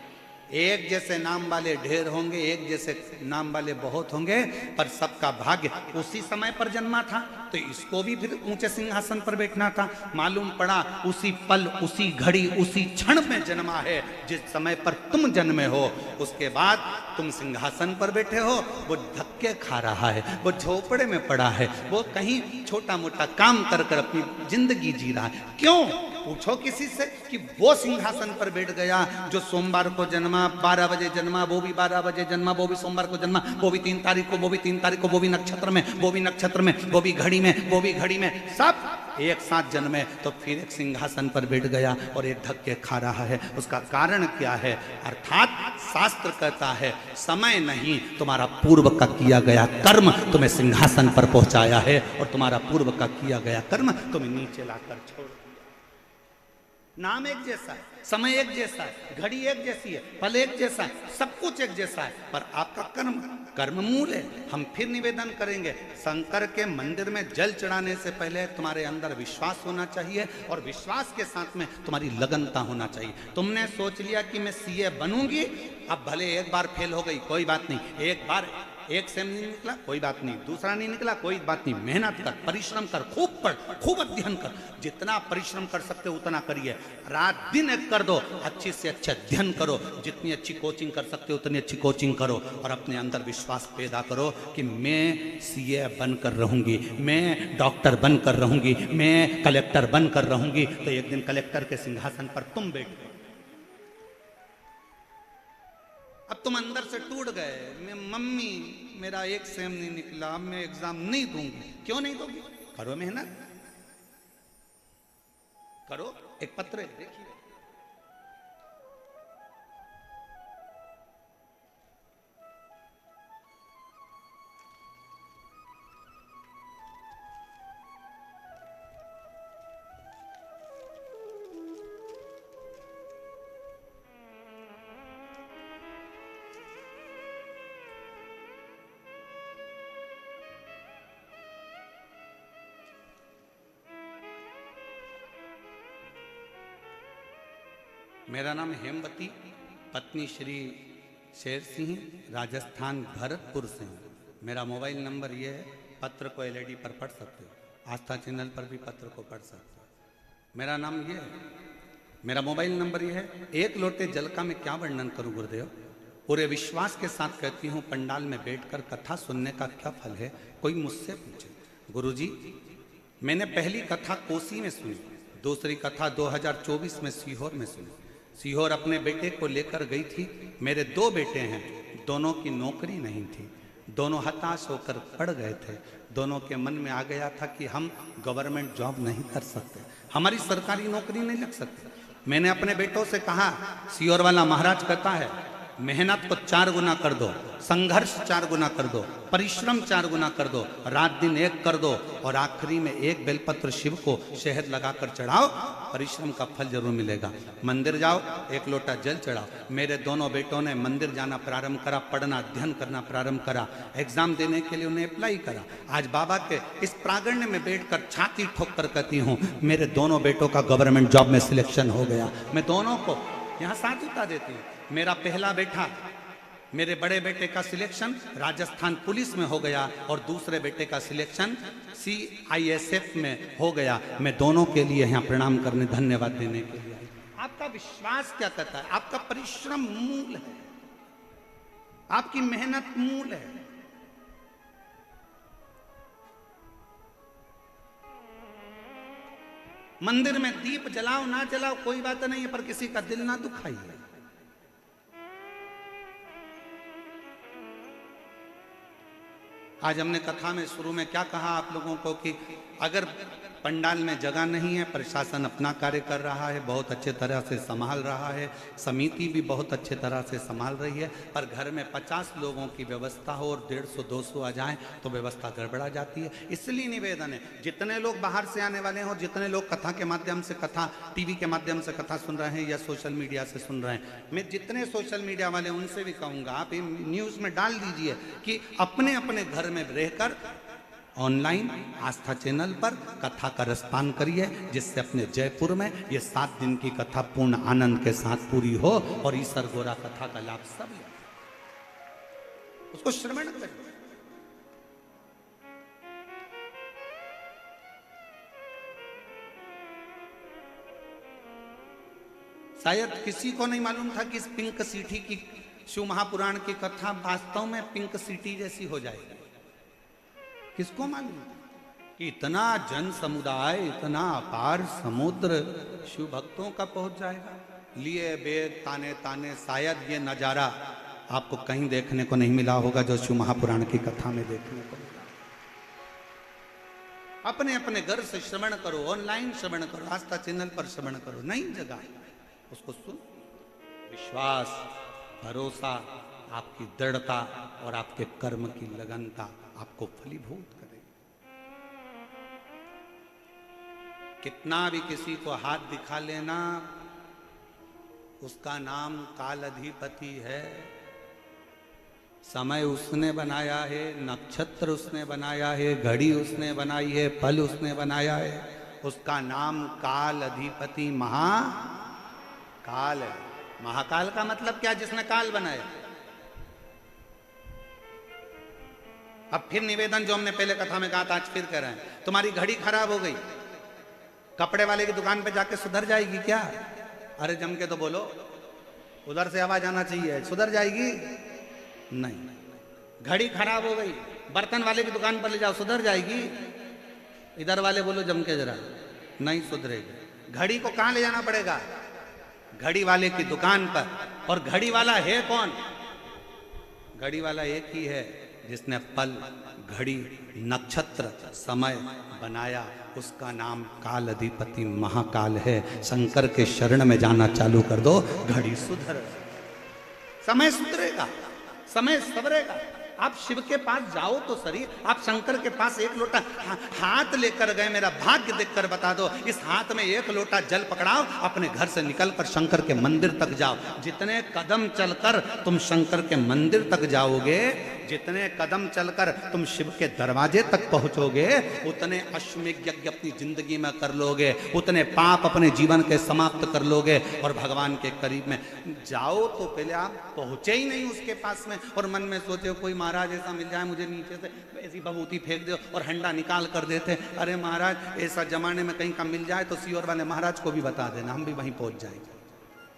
एक जैसे नाम वाले ढेर होंगे, एक जैसे नाम वाले बहुत होंगे, पर सबका भाग्य उसी समय पर जन्मा था तो इसको भी फिर ऊंचे सिंहासन पर बैठना था। मालूम पड़ा उसी पल, उसी घड़ी, उसी क्षण में जन्मा है जिस समय पर तुम जन्मे हो। उसके बाद तुम सिंहासन पर बैठे हो, वो धक्के खा रहा है, वो झोपड़े में पड़ा है, वो कहीं छोटा मोटा काम कर कर अपनी जिंदगी जी रहा है। क्यों? पूछो किसी से कि वो सिंहासन पर बैठ गया जो सोमवार को जन्मा, 12 बजे जन्मा, वो भी 12 बजे जन्मा, वो भी सोमवार को जन्मा, वो भी 3 तारीख को, वो भी 3 तारीख को, वो भी नक्षत्र में, वो भी नक्षत्र में, वो भी घड़ी में, वो भी घड़ी में, सब एक साथ जन्मे। तो फिर एक सिंहासन पर बैठ गया और एक धक्के खा रहा है। उसका कारण क्या है? अर्थात शास्त्र कहता है समय नहीं, तुम्हारा पूर्व का किया गया कर्म तुम्हें सिंहासन पर पहुंचाया है, और तुम्हारा पूर्व का किया गया कर्म तुम्हें नीचे लाकर छोड़। नाम एक जैसा है, समय एक जैसा है, घड़ी एक जैसी है, पल एक जैसा है, सब कुछ एक जैसा है, पर आपका कर्म, कर्म मूल है। हम फिर निवेदन करेंगे, शंकर के मंदिर में जल चढ़ाने से पहले तुम्हारे अंदर विश्वास होना चाहिए, और विश्वास के साथ में तुम्हारी लगनता होना चाहिए। तुमने सोच लिया कि मैं सीए बनूंगी, अब भले एक बार फेल हो गई कोई बात नहीं, एक बार एक सेम नहीं निकला कोई बात नहीं, दूसरा नहीं निकला कोई बात नहीं, मेहनत कर, परिश्रम कर, खूब पढ़, खूब अध्ययन कर, जितना परिश्रम कर सकते हो उतना करिए, रात दिन एक कर दो, अच्छी से अच्छे अध्ययन करो, जितनी अच्छी कोचिंग कर सकते हो उतनी अच्छी कोचिंग करो, और अपने अंदर विश्वास पैदा करो कि मैं सीए बनकर रहूंगी, मैं डॉक्टर बनकर रहूंगी, मैं कलेक्टर बनकर रहूंगी। तो एक दिन कलेक्टर के सिंहासन पर तुम बैठ गए। अब तुम अंदर से टूट गए, मैं मम्मी मेरा एक सेम नहीं निकला, अब मैं एग्जाम नहीं दूंगी। क्यों नहीं दोगी? करो मेहनत, करो। एक पत्र है, देखिए, मेरा नाम हेमवती, पत्नी श्री शेर सिंह, राजस्थान भरतपुर से हूँ। मेरा मोबाइल नंबर ये है, पत्र को एलईडी पर पढ़ सकते हो, आस्था चैनल पर भी पत्र को पढ़ सकते हो। मेरा नाम ये है, मेरा मोबाइल नंबर ये है। एक लोटे जल का मैं क्या वर्णन करूं गुरुदेव, पूरे विश्वास के साथ कहती हूँ, पंडाल में बैठकर कथा सुनने का क्या फल है। कोई मुझसे पूछे, गुरुजी मैंने पहली कथा कोसी में सुनी, दूसरी कथा 2024 में सीहोर में सुनी। सीहोर अपने बेटे को लेकर गई थी। मेरे 2 बेटे हैं, दोनों की नौकरी नहीं थी, दोनों हताश होकर पड़ गए थे। दोनों के मन में आ गया था कि हम गवर्नमेंट जॉब नहीं कर सकते, हमारी सरकारी नौकरी नहीं लग सकती। मैंने अपने बेटों से कहा, सीहोर वाला महाराज कहता है मेहनत को 4 गुना कर दो, संघर्ष 4 गुना कर दो, परिश्रम 4 गुना कर दो, रात दिन एक कर दो, और आखिरी में 1 बेलपत्र शिव को शहद लगाकर चढ़ाओ, परिश्रम का फल जरूर मिलेगा। मंदिर जाओ, 1 लोटा जल चढ़ाओ। मेरे दोनों बेटों ने मंदिर जाना प्रारंभ करा, पढ़ना अध्ययन करना प्रारंभ करा, एग्जाम देने के लिए उन्हें अप्लाई करा। आज बाबा के इस प्रांगण में बैठकर छाती ठोक कर कहती हूँ, मेरे दोनों बेटों का गवर्नमेंट जॉब में सिलेक्शन हो गया। मैं दोनों को यहाँ साधुता देती हूँ। मेरा पहला बेटा, मेरे बड़े बेटे का सिलेक्शन राजस्थान पुलिस में हो गया, और दूसरे बेटे का सिलेक्शन CISF में हो गया। मैं दोनों के लिए यहाँ प्रणाम करने, धन्यवाद देने के लिए। आपका विश्वास क्या कहता है? आपका परिश्रम मूल है, आपकी मेहनत मूल है। मंदिर में दीप जलाओ ना जलाओ कोई बात नहीं है, पर किसी का दिल ना दुखाइए। आज हमने कथा में शुरू में क्या कहा आप लोगों को कि अगर पंडाल में जगह नहीं है, प्रशासन अपना कार्य कर रहा है, बहुत अच्छे तरह से संभाल रहा है, समिति भी बहुत अच्छे तरह से संभाल रही है, पर घर में 50 लोगों की व्यवस्था हो और 150-200 आ जाएं तो व्यवस्था गड़बड़ा जाती है। इसलिए निवेदन है, जितने लोग बाहर से आने वाले हैं और जितने लोग कथा के माध्यम से, कथा टीवी के माध्यम से कथा सुन रहे हैं या सोशल मीडिया से सुन रहे हैं, मैं जितने सोशल मीडिया वाले उनसे भी कहूँगा, आप न्यूज़ में डाल दीजिए कि अपने अपने घर में रहकर ऑनलाइन आस्था चैनल पर कथा का रसपान करिए, जिससे अपने जयपुर में ये 7 दिन की कथा पूर्ण आनंद के साथ पूरी हो और ईश्वर गोरा कथा का लाभ सब ले, उसको श्रवण करिए। शायद किसी को नहीं मालूम था कि इस पिंक सिटी की शिव महापुराण की कथा वास्तव में पिंक सिटी जैसी हो जाएगी। किसको मालूम कि इतना जन समुदाय, इतना अपार समुद्र शिव भक्तों का पहुंच जाएगा। लिए वेद ताने ताने, शायद ये नजारा आपको कहीं देखने को नहीं मिला होगा जो शिव महापुराण की कथा में देखने को मिला। अपने अपने घर से श्रवण करो, ऑनलाइन श्रवण करो, आस्था चैनल पर श्रवण करो, नई जगह उसको सुन। विश्वास, भरोसा, आपकी दृढ़ता और आपके कर्म की लगनता आपको फलीभूत करे। कितना भी किसी को हाथ दिखा लेना, उसका नाम काल अधिपति है। समय उसने बनाया है, नक्षत्र उसने बनाया है, घड़ी उसने बनाई है, फल उसने बनाया है, उसका नाम काल अधिपति महाकाल है। महाकाल का मतलब क्या? जिसने काल बनाया। अब फिर निवेदन जो हमने पहले कथा में कहा था, आज फिर कह रहे हैं, तुम्हारी घड़ी खराब हो गई, कपड़े वाले की दुकान पे जाके सुधर जाएगी क्या? अरे जम के तो बोलो, उधर से आवाज आना चाहिए, सुधर जाएगी? नहीं। घड़ी खराब हो गई, बर्तन वाले की दुकान पर ले जाओ, सुधर जाएगी? इधर वाले बोलो जम के जरा, नहीं सुधरेगी। घड़ी को कहां ले जाना पड़ेगा? घड़ी वाले की दुकान पर। और घड़ी वाला है कौन? घड़ी वाला एक ही है जिसने पल, घड़ी, नक्षत्र, समय बनाया, उसका नाम काल अधिपति महाकाल है। शंकर के शरण में जाना चालू कर दो, घड़ी सुधर, समय सुधरेगा, समय सवरेगा। आप शिव के पास जाओ तो सही, आप शंकर के पास 1 लोटा हाथ लेकर गए, मेरा भाग्य देखकर बता दो, इस हाथ में 1 लोटा जल पकड़ाओ, अपने घर से निकलकर शंकर के मंदिर तक जाओ। जितने कदम चलकर तुम शंकर के मंदिर तक जाओगे, जितने कदम चलकर तुम शिव के दरवाजे तक पहुंचोगे, उतने अश्वमेध यज्ञ अपनी जिंदगी में कर लोगे, उतने पाप अपने जीवन के समाप्त कर लोगे और भगवान के करीब में जाओ। तो पहले आप पहुंचे ही नहीं उसके पास में और मन में सोचे हो कोई महाराज ऐसा मिल जाए मुझे नीचे से ऐसी भभूति फेंक दो और हंडा निकाल कर देते। अरे महाराज ऐसा जमाने में कहीं का मिल जाए तो सीओर वाले महाराज को भी बता देना, हम भी वहीं पहुंच जाएंगे।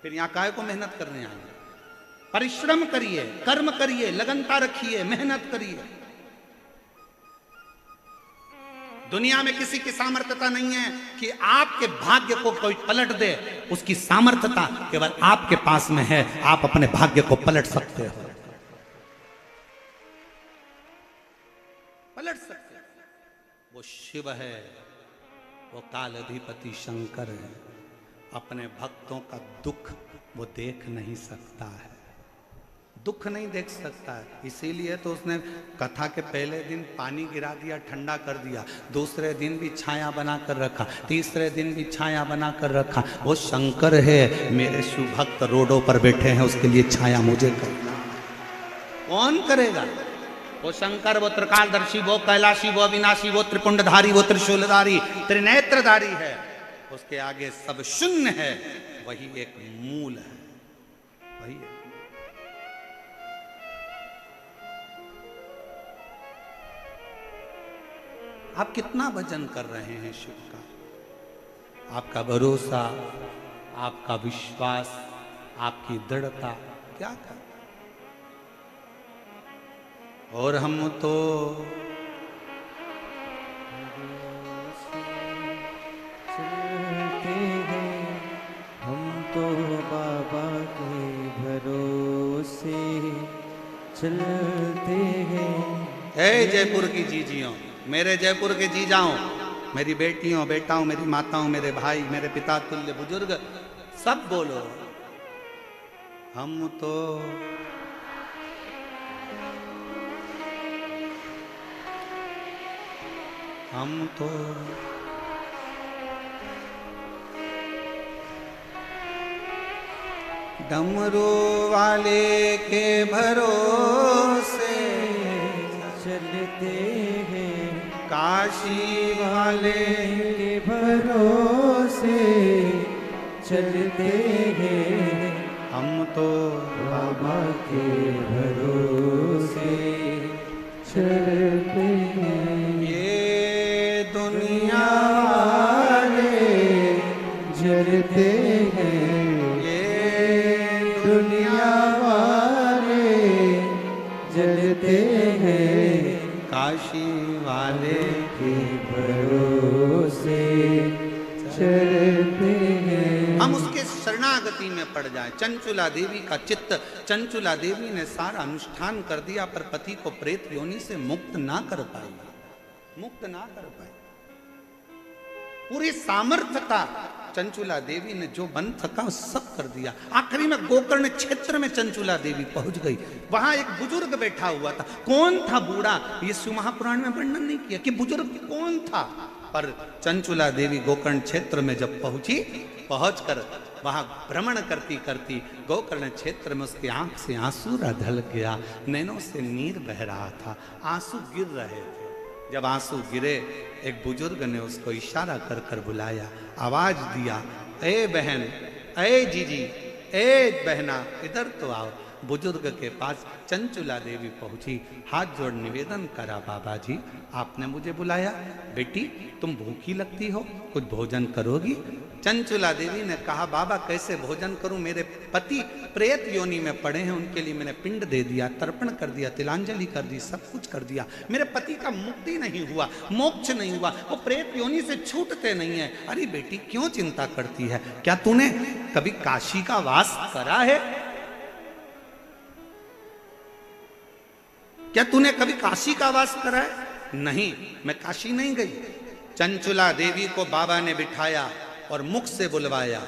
फिर यहाँ काय को मेहनत करने आएंगे। परिश्रम करिए, कर्म करिए, लगनता रखिए, मेहनत करिए। दुनिया में किसी की सामर्थ्यता नहीं है कि आपके भाग्य को कोई पलट दे, उसकी सामर्थ्यता केवल आपके पास में है। आप अपने भाग्य को पलट सकते हो, पलट सकते हो। वो शिव है, वो कालाधिपति शंकर है। अपने भक्तों का दुख वो देख नहीं सकता है, दुख नहीं देख सकता है। इसीलिए तो उसने कथा के पहले दिन पानी गिरा दिया, ठंडा कर दिया, दूसरे दिन भी छाया बना कर रखा, तीसरे दिन भी छाया बना कर रखा। वो शंकर है, मेरे शिव भक्त रोडों पर बैठे हैं, उसके लिए छाया मुझे करना। कौन करेगा? वो शंकर, वो त्रिकालदर्शी, वो कैलाशी, वो अविनाशी, वो त्रिपुंडधारी, वो त्रिशूलधारी, त्रिनेत्रधारी है। उसके आगे सब शून्य है। वही एक मूल है, वही है। आप कितना भजन कर रहे हैं शिव का? आपका भरोसा, आपका विश्वास, आपकी दृढ़ता क्या कर? और हम तो चलते हैं, हम तो बाबा के भरोसे चलते हैं। हे जयपुर की जीजियों, मेरे जयपुर के जीजाओं, मेरी बेटियों, बेटाओं, मेरी माताओं, मेरे भाई, मेरे पिता तुल्य बुजुर्ग, सब बोलो, हम तो डमरू वाले के भरोसे चलते हैं, काशी वाले के भरोसे चलते हैं। हम तो बाबा के भरोसे चलते हैं। ये दुनिया वाले जलते हैं, दुनिया वाले जलते हैं। काशी वाले के भरोसे चलते हैं। हम उसके शरणागति में पड़ जाए। चंचुला देवी का चित्त, चंचुला देवी ने सारा अनुष्ठान कर दिया पर पति को प्रेत योनि से मुक्त ना कर पाई, मुक्त ना कर पाई। पूरी सामर्थ्यता चंचुला देवी ने जो बन सका सब कर दिया। आखिरी में गोकर्ण क्षेत्र में चंचुला देवी पहुंच गई। वहां एक बुजुर्ग बैठा हुआ था। कौन था बूढ़ा? ये शिव महापुराण में वर्णन नहीं किया कि बुजुर्ग कौन था, पर चंचुला देवी गोकर्ण क्षेत्र में जब पहुंची, पहुंचकर वहां भ्रमण करती करती गोकर्ण क्षेत्र में उसकी आंख से आंसू ढल गया, नैनों से नीर बह रहा था, आंसू गिर रहे थे। जब आंसू गिरे, एक बुजुर्ग ने उसको इशारा कर कर बुलाया, आवाज दिया, ए बहन, ए जीजी, ए बहना, इधर तो आओ। बुजुर्ग के पास चंचुला देवी पहुंची, हाथ जोड़ निवेदन करा, बाबा जी आपने मुझे बुलाया, बेटी तुम भूखी लगती हो, कुछ भोजन करोगी? चंचुला देवी ने कहा, बाबा कैसे भोजन करूं, मेरे पति प्रेत योनि में पड़े हैं, उनके लिए मैंने पिंड दे दिया, तर्पण कर दिया, तिलांजलि कर दी, सब कुछ कर दिया, मेरे पति का मुक्ति नहीं हुआ, मोक्ष नहीं हुआ, वो प्रेत योनि से छूटते नहीं है। अरे बेटी क्यों चिंता करती है? क्या तूने कभी काशी का वास करा है? क्या तूने कभी काशी का वास करा है? नहीं, मैं काशी नहीं गई। चंचुला देवी को बाबा ने बिठाया और मुख से बुलवाया।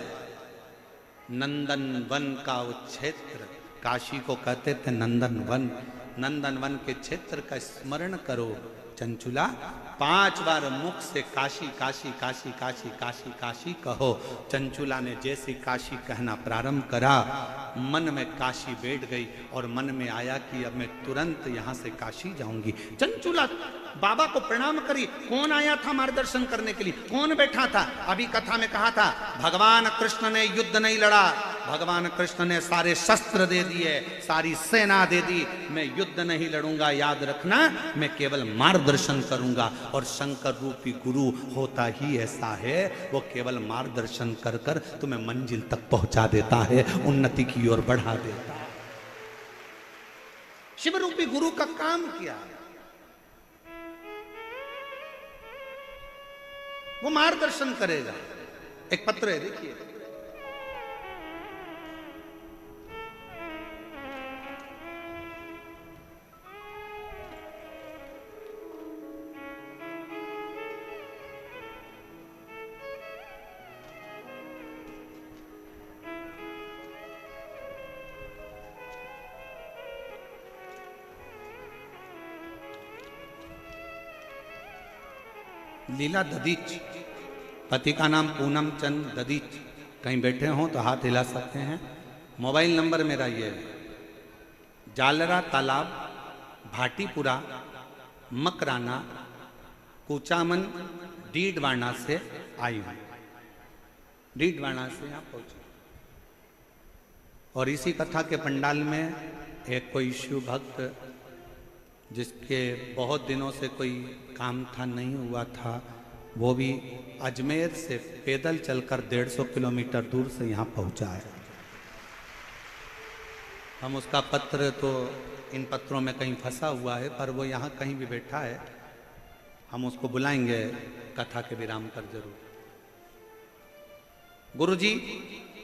नंदन वन का वो क्षेत्र, काशी को कहते थे नंदन वन, नंदन वन के क्षेत्र का स्मरण करो, चंचुला 5 बार मुख से काशी काशी काशी काशी काशी काशी कहो। चंचुला ने जैसे काशी कहना प्रारंभ करा, मन में काशी बैठ गई और मन में आया कि अब मैं तुरंत यहाँ से काशी जाऊंगी। चंचुला बाबा को प्रणाम करी। कौन आया था मार्गदर्शन करने के लिए, कौन बैठा था? अभी कथा में कहा था भगवान कृष्ण ने युद्ध नहीं लड़ा, भगवान कृष्ण ने सारे शस्त्र दे दिए, सारी सेना दे दी। मैं युद्ध नहीं लड़ूंगा, याद रखना, मैं केवल मार्गदर्शन करूंगा। और शंकर रूपी गुरु होता ही ऐसा है, वो केवल मार्गदर्शन कर कर तुम्हें मंजिल तक पहुंचा देता है, उन्नति की ओर बढ़ा देता है। शिव रूपी गुरु का काम क्या है? वो मार्गदर्शन करेगा। एक पत्र है, देखिए, लीला ददीच, पति का नाम पूनम चंद ददीच। कहीं बैठे हों तो हाथ हिला सकते हैं। मोबाइल नंबर मेरा ये है, जालरा तालाब, भाटीपुरा, मकराना, कुचामन, डीडवाना से आई हूँ। डीडवाना से यहाँ पहुँची और इसी कथा के पंडाल में एक कोई शिव भक्त, जिसके बहुत दिनों से कोई काम था, नहीं हुआ था, वो भी अजमेर से पैदल चलकर 150 किलोमीटर दूर से यहाँ पहुँचा है। हम उसका पत्र तो इन पत्रों में कहीं फंसा हुआ है, पर वो यहाँ कहीं भी बैठा है, हम उसको बुलाएंगे कथा के विराम पर जरूर। गुरुजी,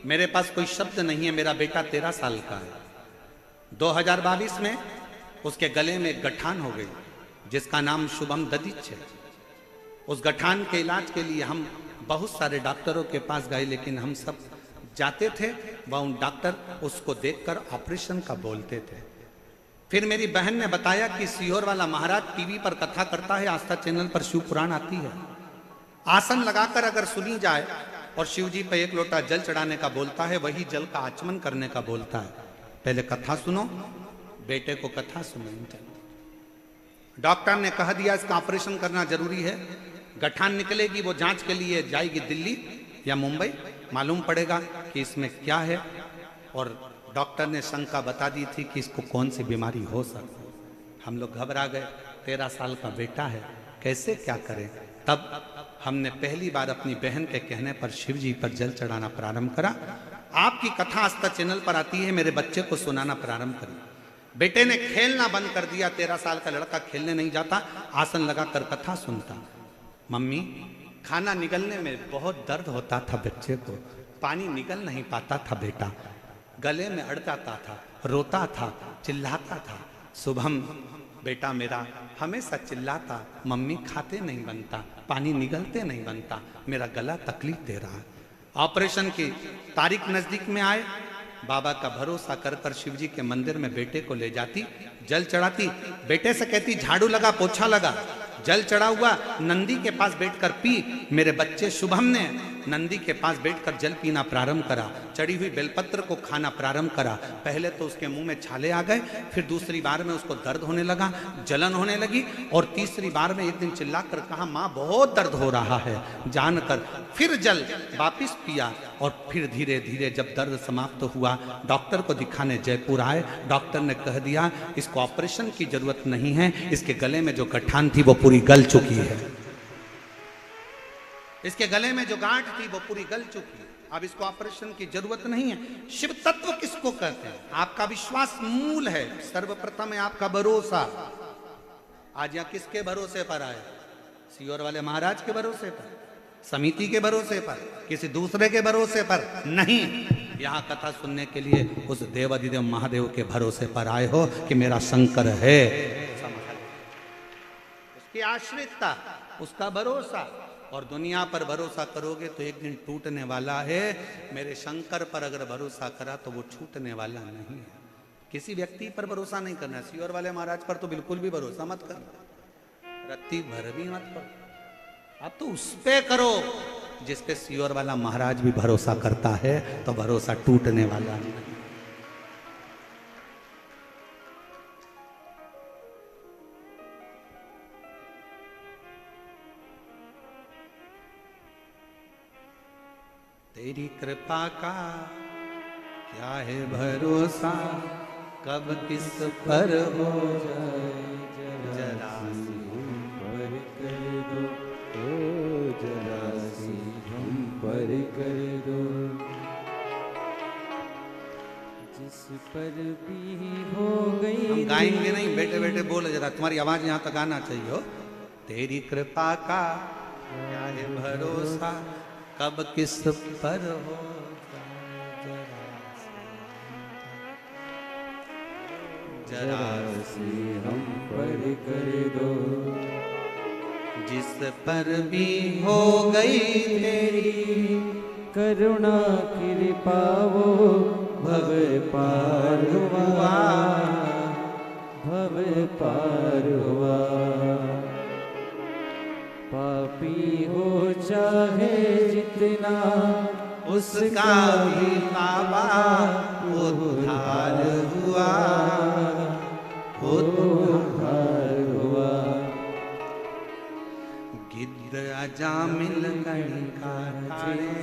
मेरे पास कोई शब्द नहीं है, मेरा बेटा 13 साल का है। 2022 में उसके गले में गठान हो गई, जिसका नाम शुभम ददीच है। उस गठान के इलाज के लिए हम बहुत सारे डॉक्टरों के पास गए, लेकिन हम सब जाते थे, वह उन डॉक्टर उसको देखकर ऑपरेशन का बोलते थे। फिर मेरी बहन ने बताया कि सीहोर वाला महाराज टीवी पर कथा करता है, आस्था चैनल पर शिव पुराण आती है, आसन लगाकर अगर सुनी जाए और शिव जी पर 1 लोटा जल चढ़ाने का बोलता है, वही जल का आचमन करने का बोलता है। पहले कथा सुनो, बेटे को कथा सुनाई चाहिए। डॉक्टर ने कह दिया इसका ऑपरेशन करना जरूरी है, गठान निकलेगी, वो जांच के लिए जाएगी दिल्ली या मुंबई, मालूम पड़ेगा कि इसमें क्या है। और डॉक्टर ने शंका बता दी थी कि इसको कौन सी बीमारी हो सकती है। हम लोग घबरा गए, 13 साल का बेटा है, कैसे क्या करें। तब हमने पहली बार अपनी बहन के कहने पर शिव जी पर जल चढ़ाना प्रारंभ करा। आपकी कथा आस्था चैनल पर आती है, मेरे बच्चे को सुनाना प्रारंभ करी। बेटे ने खेलना बंद कर दिया, 13 साल का लड़का खेलने नहीं जाता, आसन लगाकर कथा सुनता। मम्मी, खाना निगलने में बहुत दर्द होता था बच्चे को, पानी निगल नहीं पाता था बेटा, गले में अड़ जाता था, रोता था, चिल्लाता था। शुभम बेटा मेरा हमेशा चिल्लाता, मम्मी खाते नहीं बनता, पानी निगलते नहीं बनता, मेरा गला तकलीफ दे रहा है। ऑपरेशन की तारीख नजदीक में आए, बाबा का भरोसा कर कर शिव जी के मंदिर में बेटे को ले जाती, जल चढ़ाती, बेटे से कहती झाड़ू लगा, पोछा लगा। जल चढ़ा हुआ नंदी के पास बैठकर पी। मेरे बच्चे शुभम ने नंदी के पास बैठकर जल पीना प्रारंभ करा, चढ़ी हुई बेलपत्र को खाना प्रारंभ करा। पहले तो उसके मुंह में छाले आ गए, फिर दूसरी बार में उसको दर्द होने लगा, जलन होने लगी, और तीसरी बार में एक दिन चिल्लाकर कहा माँ बहुत दर्द हो रहा है। जानकर फिर जल वापिस पिया, और फिर धीरे धीरे जब दर्द समाप्त हुआ, डॉक्टर को दिखाने जयपुर आए। डॉक्टर ने कह दिया इसको ऑपरेशन की जरूरत नहीं है, इसके गले में जो गठान थी वो पूरी गल चुकी है, इसके गले में जो गांठ थी वो पूरी गल चुकी है, अब इसको ऑपरेशन की जरूरत नहीं है। शिव तत्व किसको कहते हैं? आपका विश्वास मूल है, सर्वप्रथम है आपका भरोसा। आज यहाँ किसके भरोसे पर आए? सीहोर वाले महाराज के भरोसे पर, समिति के भरोसे पर, किसी दूसरे के भरोसे पर नहीं। यहाँ कथा सुनने के लिए उस देवाधिदेव महादेव के भरोसे पर आए हो कि मेरा शंकर है, उसकी आश्रितता, उसका भरोसा। और दुनिया पर भरोसा करोगे तो एक दिन टूटने वाला है। मेरे शंकर पर अगर भरोसा करा तो वो छूटने वाला नहीं है। किसी व्यक्ति पर भरोसा नहीं करना। सीहोर वाले महाराज पर तो बिल्कुल भी भरोसा मत करना। रत्ती भर भी मत करो, आप तो उस पे करो जिस पे सियोर वाला महाराज भी भरोसा करता है, तो भरोसा टूटने वाला नहीं। तेरी कृपा का क्या है भरोसा, कब किस पर हो जाए जरा पर कर दो, ओ जरा सी हम पर कर दो। जिस पर भी हो गई। हम गाएंगे नहीं, बैठे बैठे बोले जरा, तुम्हारी आवाज यहाँ तक आना चाहिए हो। तेरी कृपा का क्या है भरोसा, कब किस पर हो जरा सी हम पर कर दो। जिस पर भी हो गई तेरी करुणा कृपा वो भव पार हुआ, भव पार हुआ। पापी हो चाहे जितना उसका भी बाबा उद्धार हुआ, उद्धार हुआ। गिद्ध अजामिल गणिका ठाणे,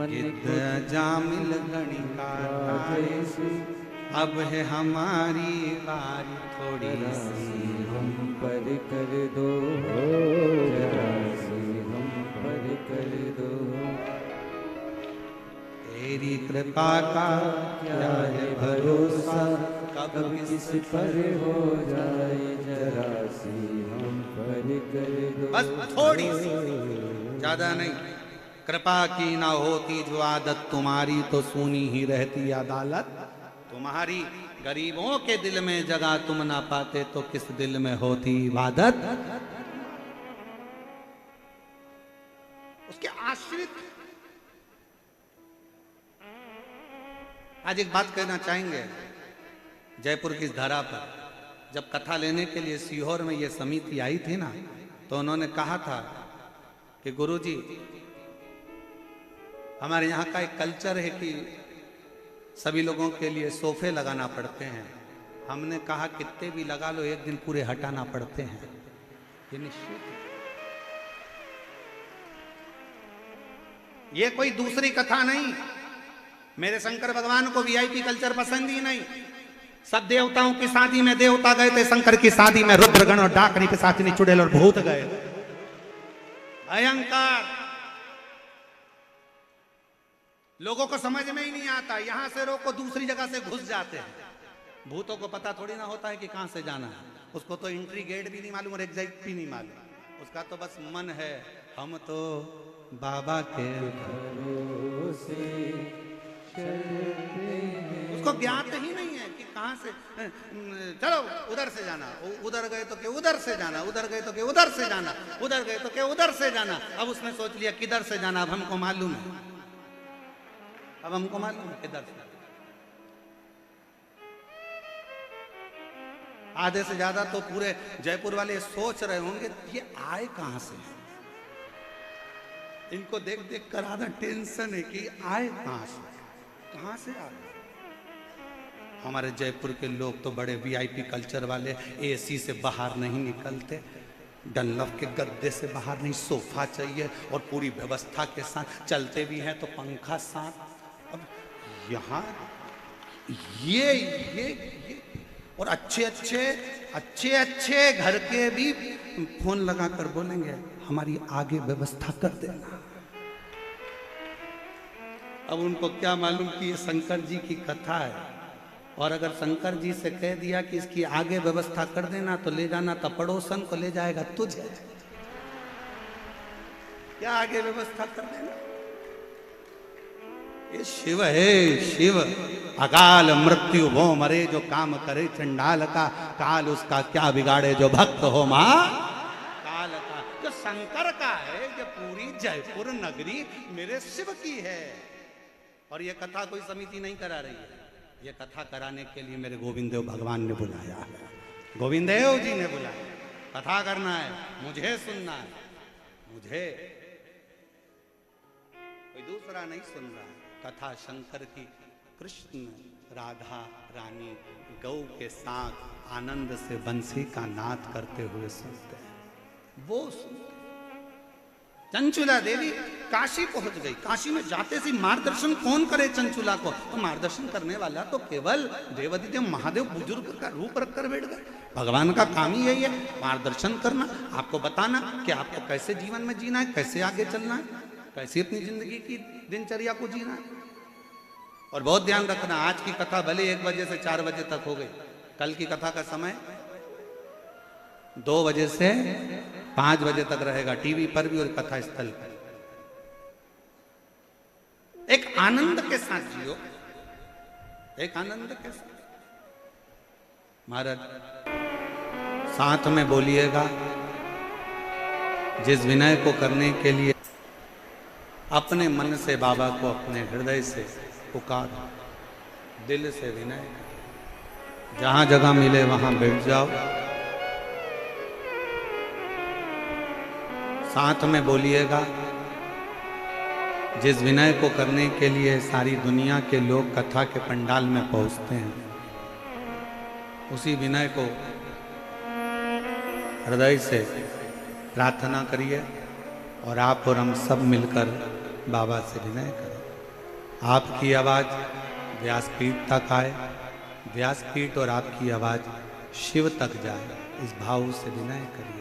गिद्ध अजामिल गणिका ठाणे, अब है हमारी बारी थोड़ी सी हम पर कर दो, जरा सी हम पर कर दो। तेरी कृपा का क्या है भरोसा, कब किस पर हो जाए जरा सी हम पर कर दो। बस थोड़ी सी, ज्यादा नहीं। कृपा की ना होती जो आदत तुम्हारी, तो सुनी ही रहती अदालत तुम्हारी। गरीबों के दिल में जगह तुम ना पाते, तो किस दिल में होती इबादत। उसके आश्रित। आज एक बात कहना चाहेंगे, जयपुर की इस धरा पर जब कथा लेने के लिए सीहोर में ये समिति आई थी ना, तो उन्होंने कहा था कि गुरुजी, हमारे यहाँ का एक कल्चर है कि सभी लोगों के लिए सोफे लगाना पड़ते हैं। हमने कहा कितने भी लगा लो, एक दिन पूरे हटाना पड़ते हैं, ये निश्चित है। ये कोई दूसरी कथा नहीं। मेरे शंकर भगवान को वीआईपी कल्चर पसंद ही नहीं। सब देवताओं की शादी में देवता गए थे, शंकर की शादी में रुद्रगण और डाकनी पिशाचिनी चुड़ैल और भूत गए। भयंकर। लोगों को समझ में ही नहीं आता, यहां से रोको दूसरी जगह से घुस जाते हैं। भूतों को पता थोड़ी ना होता है कि कहां से जाना है। उसको तो एंट्री गेट भी नहीं मालूम और एग्जिट भी नहीं मालूम। उसका तो बस मन है, हम तो बाबा के भरोसे चलते हैं। उसको ज्ञात ही नहीं है कि कहां से, चलो उधर से जाना, उधर गए तो क्या उधर से जाना, उधर गए तो क्या उधर से जाना, उधर गए तो क्या उधर से जाना। अब उसने सोच लिया किधर से जाना, अब हमको मालूम है, अब हमको मालूम है किधर से। आधे से ज्यादा तो पूरे जयपुर वाले सोच रहे होंगे ये आए कहां से। इनको देख देख कर आधा टेंशन है कि आए कहां से, कहां से आ गए। हमारे जयपुर के लोग तो बड़े वीआईपी कल्चर वाले, एसी से बाहर नहीं निकलते, डनलप के गद्दे से बाहर नहीं, सोफा चाहिए और पूरी व्यवस्था के साथ। चलते भी हैं तो पंखा साथ। अब यहाँ ये और अच्छे अच्छे घर के भी फोन लगाकर बोलेंगे हमारी आगे व्यवस्था कर देना। अब उनको क्या मालूम कि ये शंकर जी की कथा है, और अगर शंकर जी से कह दिया कि इसकी आगे व्यवस्था कर देना तो ले जाना तो पड़ोसन को ले जाएगा तुझे। क्या आगे व्यवस्था कर देना। ये शिव है, शिव। अकाल मृत्यु वो मरे जो काम करे चंडाल का, काल उसका क्या बिगाड़े जो भक्त हो मां काल का। जो शंकर का है, जो पूरी जयपुर नगरी मेरे शिव की है। और ये कथा कोई समिति नहीं करा रही है, ये कथा कराने के लिए मेरे गोविंद देव भगवान ने बुलाया है, गोविंद देव जी ने बुलाया। कथा करना है, मुझे सुनना है, मुझे, कोई दूसरा नहीं सुन रहा है। कथा शंकर की, कृष्ण राधा रानी गौ के साथ आनंद से बंसी का नाद करते हुए सुनते हैं, वो सुनते। चंचुला देवी काशी पहुंच गई। काशी में जाते से मार्गदर्शन कौन करे चंचुला को? तो मार्गदर्शन करने वाला तो केवल देवाधिदेव महादेव बुजुर्ग का रूप रखकर बैठ गए। भगवान का काम ही यही है, मार्गदर्शन करना, आपको बताना कि आपको कैसे जीवन में जीना है, कैसे आगे चलना है, कैसे अपनी जिंदगी की दिनचर्या को जीना है। और बहुत ध्यान रखना, आज की कथा भले 1 बजे से 4 बजे तक हो गई, कल की कथा का समय 2 बजे से 5 बजे तक रहेगा, टीवी पर भी और कथा स्थल पर। एक आनंद के साथ जियो, एक आनंद के साथ। महाराज साथ में बोलिएगा, जिस विनय को करने के लिए अपने मन से बाबा को अपने हृदय से पुकार, दिल से विनय, जहां जगह मिले वहां बैठ जाओ, साथ में बोलिएगा। जिस विनय को करने के लिए सारी दुनिया के लोग कथा के पंडाल में पहुंचते हैं, उसी विनय को हृदय से प्रार्थना करिए और आप और हम सब मिलकर बाबा से विनय करें। आपकी आवाज़ व्यासपीठ तक आए, व्यासपीठ और आपकी आवाज़ शिव तक जाए, इस भाव से विनय करिए।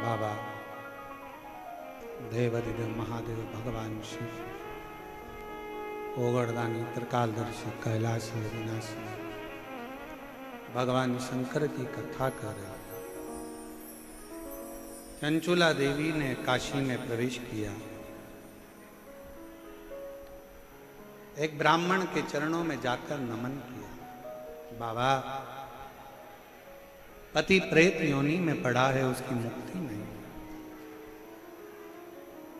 बाबा देवाधिदेव महादेव भगवान शिव, ओगरदानी, त्रिकालदर्शी, कैलाशी, अविनाशी भगवान शंकर की कथा कर रहे। चंचुला देवी ने काशी में प्रवेश किया। एक ब्राह्मण के चरणों में जाकर नमन किया। बाबा, पति प्रेत योनि में पड़ा है, उसकी मुक्ति नहीं,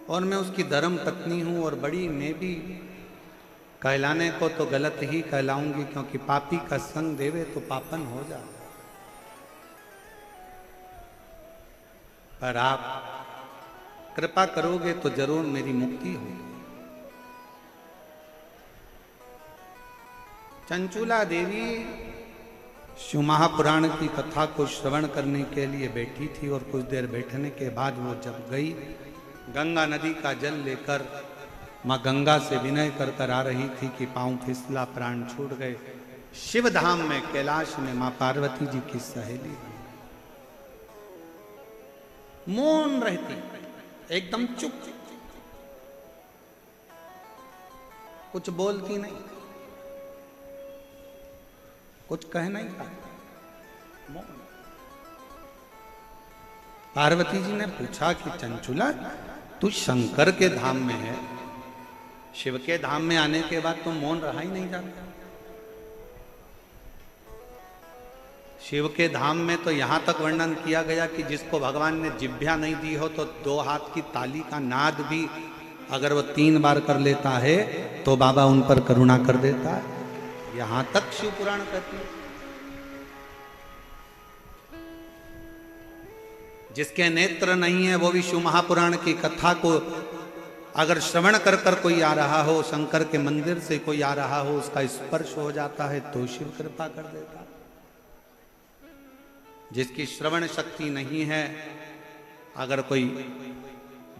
और मैं उसकी धर्म पत्नी हूं, और बड़ी मैं भी कहलाने को तो गलत ही कहलाऊंगी, क्योंकि पापी का संग देवे तो पापन हो जाए। पर आप कृपा करोगे तो जरूर मेरी मुक्ति होगी। चंचूला देवी शिव महापुराण की कथा को श्रवण करने के लिए बैठी थी, और कुछ देर बैठने के बाद वो जब गई, गंगा नदी का जल लेकर माँ गंगा से विनय कर कर आ रही थी कि पांव फिसला, प्राण छूट गए। शिव धाम में कैलाश में माँ पार्वती जी की सहेली मौन रहती, एकदम चुप, कुछ बोलती नहीं, कुछ कह नहीं पाती, मौन। पार्वती जी ने पूछा कि चंचुला, तू शंकर के धाम में है, शिव के धाम में आने के बाद तो मौन रहा ही नहीं जाता। शिव के धाम में तो यहां तक वर्णन किया गया कि जिसको भगवान ने जिह्वा नहीं दी हो तो 2 हाथ की ताली का नाद भी अगर वो 3 बार कर लेता है तो बाबा उन पर करुणा कर देता है। यहां तक शिव पुराण कहती है। जिसके नेत्र नहीं है वो भी शिव महापुराण की कथा को अगर श्रवण कर कर कोई आ रहा हो, शंकर के मंदिर से कोई आ रहा हो, उसका स्पर्श हो जाता है तो शिव कृपा कर देता है। जिसकी श्रवण शक्ति नहीं है, अगर कोई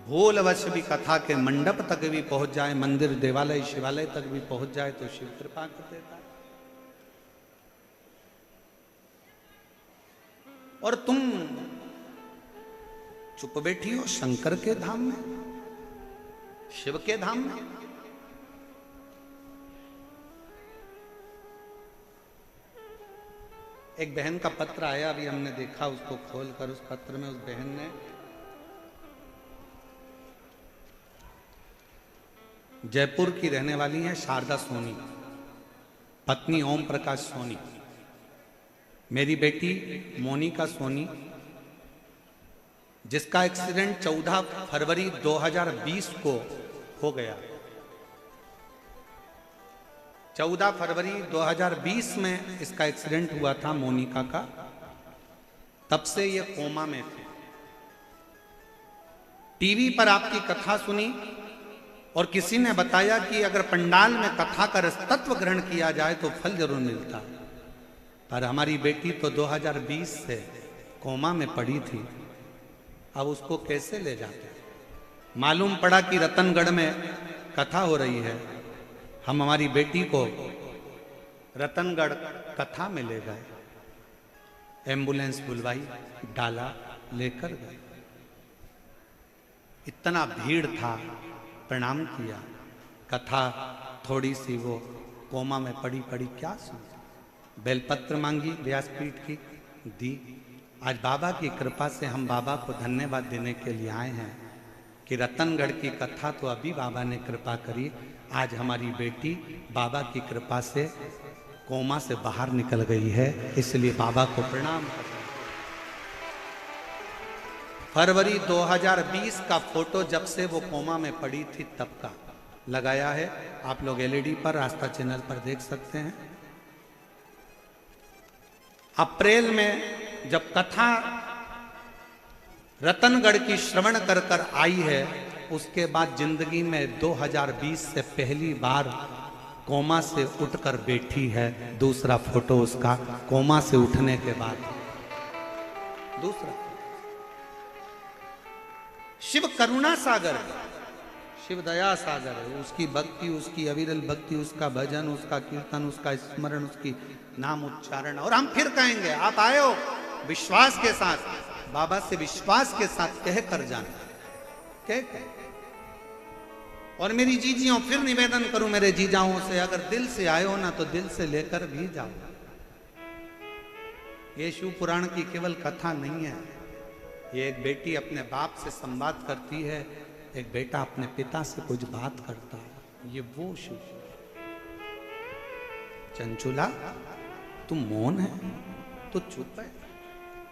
भूलवश भी कथा के मंडप तक भी पहुंच जाए, मंदिर देवालय शिवालय तक भी पहुंच जाए तो शिव कृपा कर देता है। और तुम चुप बैठी हो शंकर के धाम में, शिव के धाम में। एक बहन का पत्र आया, अभी हमने देखा उसको खोलकर। उस पत्र में उस बहन ने जयपुर की रहने वाली है शारदा सोनी, पत्नी ओम प्रकाश सोनी, मेरी बेटी मोनिका सोनी, जिसका एक्सीडेंट 14 फरवरी 2020 को हो गया। 14 फरवरी 2020 में इसका एक्सीडेंट हुआ था मोनिका का। तब से ये कोमा में थे। टीवी पर आपकी कथा सुनी और किसी ने बताया कि अगर पंडाल में कथा का रसतत्व ग्रहण किया जाए तो फल जरूर मिलता है। पर हमारी बेटी तो 2020 से कोमा में पड़ी थी, अब उसको कैसे ले जाते। मालूम पड़ा कि रतनगढ़ में कथा हो रही है। हम हमारी बेटी को रतनगढ़ कथा में ले गए, एम्बुलेंस बुलवाई, डाला, लेकर गए। इतना भीड़ था, प्रणाम किया। कथा थोड़ी सी वो कोमा में पड़ी क्या सुनी। बेलपत्र मांगी व्यासपीठ की, दी। आज बाबा की कृपा से हम बाबा को धन्यवाद देने के लिए आए हैं कि रतनगढ़ की कथा तो अभी बाबा ने कृपा करी। आज हमारी बेटी बाबा की कृपा से कोमा से बाहर निकल गई है, इसलिए बाबा को प्रणाम करते हैं। फरवरी 2020 का फोटो जब से वो कोमा में पड़ी थी तब का लगाया है। आप लोग एलईडी पर आस्था चैनल पर देख सकते हैं। अप्रैल में जब कथा रतनगढ़ की श्रवण कर कर आई है, उसके बाद जिंदगी में 2020 से पहली बार कोमा से उठकर बैठी है। दूसरा फोटो उसका कोमा से उठने के बाद। दूसरा, शिव करुणा सागर है, शिव दया सागर है। उसकी भक्ति, उसकी अविरल भक्ति, उसका भजन, उसका कीर्तन, उसका स्मरण, उसकी नाम उच्चारण। और हम फिर कहेंगे, आप आए हो विश्वास के साथ, बाबा से विश्वास के साथ कह कर जाना, कह। और मेरी जीजियों फिर निवेदन करूं मेरे जीजाओं से, अगर दिल से आए हो ना तो दिल से लेकर भी जाओ। ये शिव पुराण की केवल कथा नहीं है। ये एक बेटी अपने बाप से संवाद करती है, एक बेटा अपने पिता से कुछ बात करता है। ये वो शिव। चंचुला तू मौन है, तू चुप है,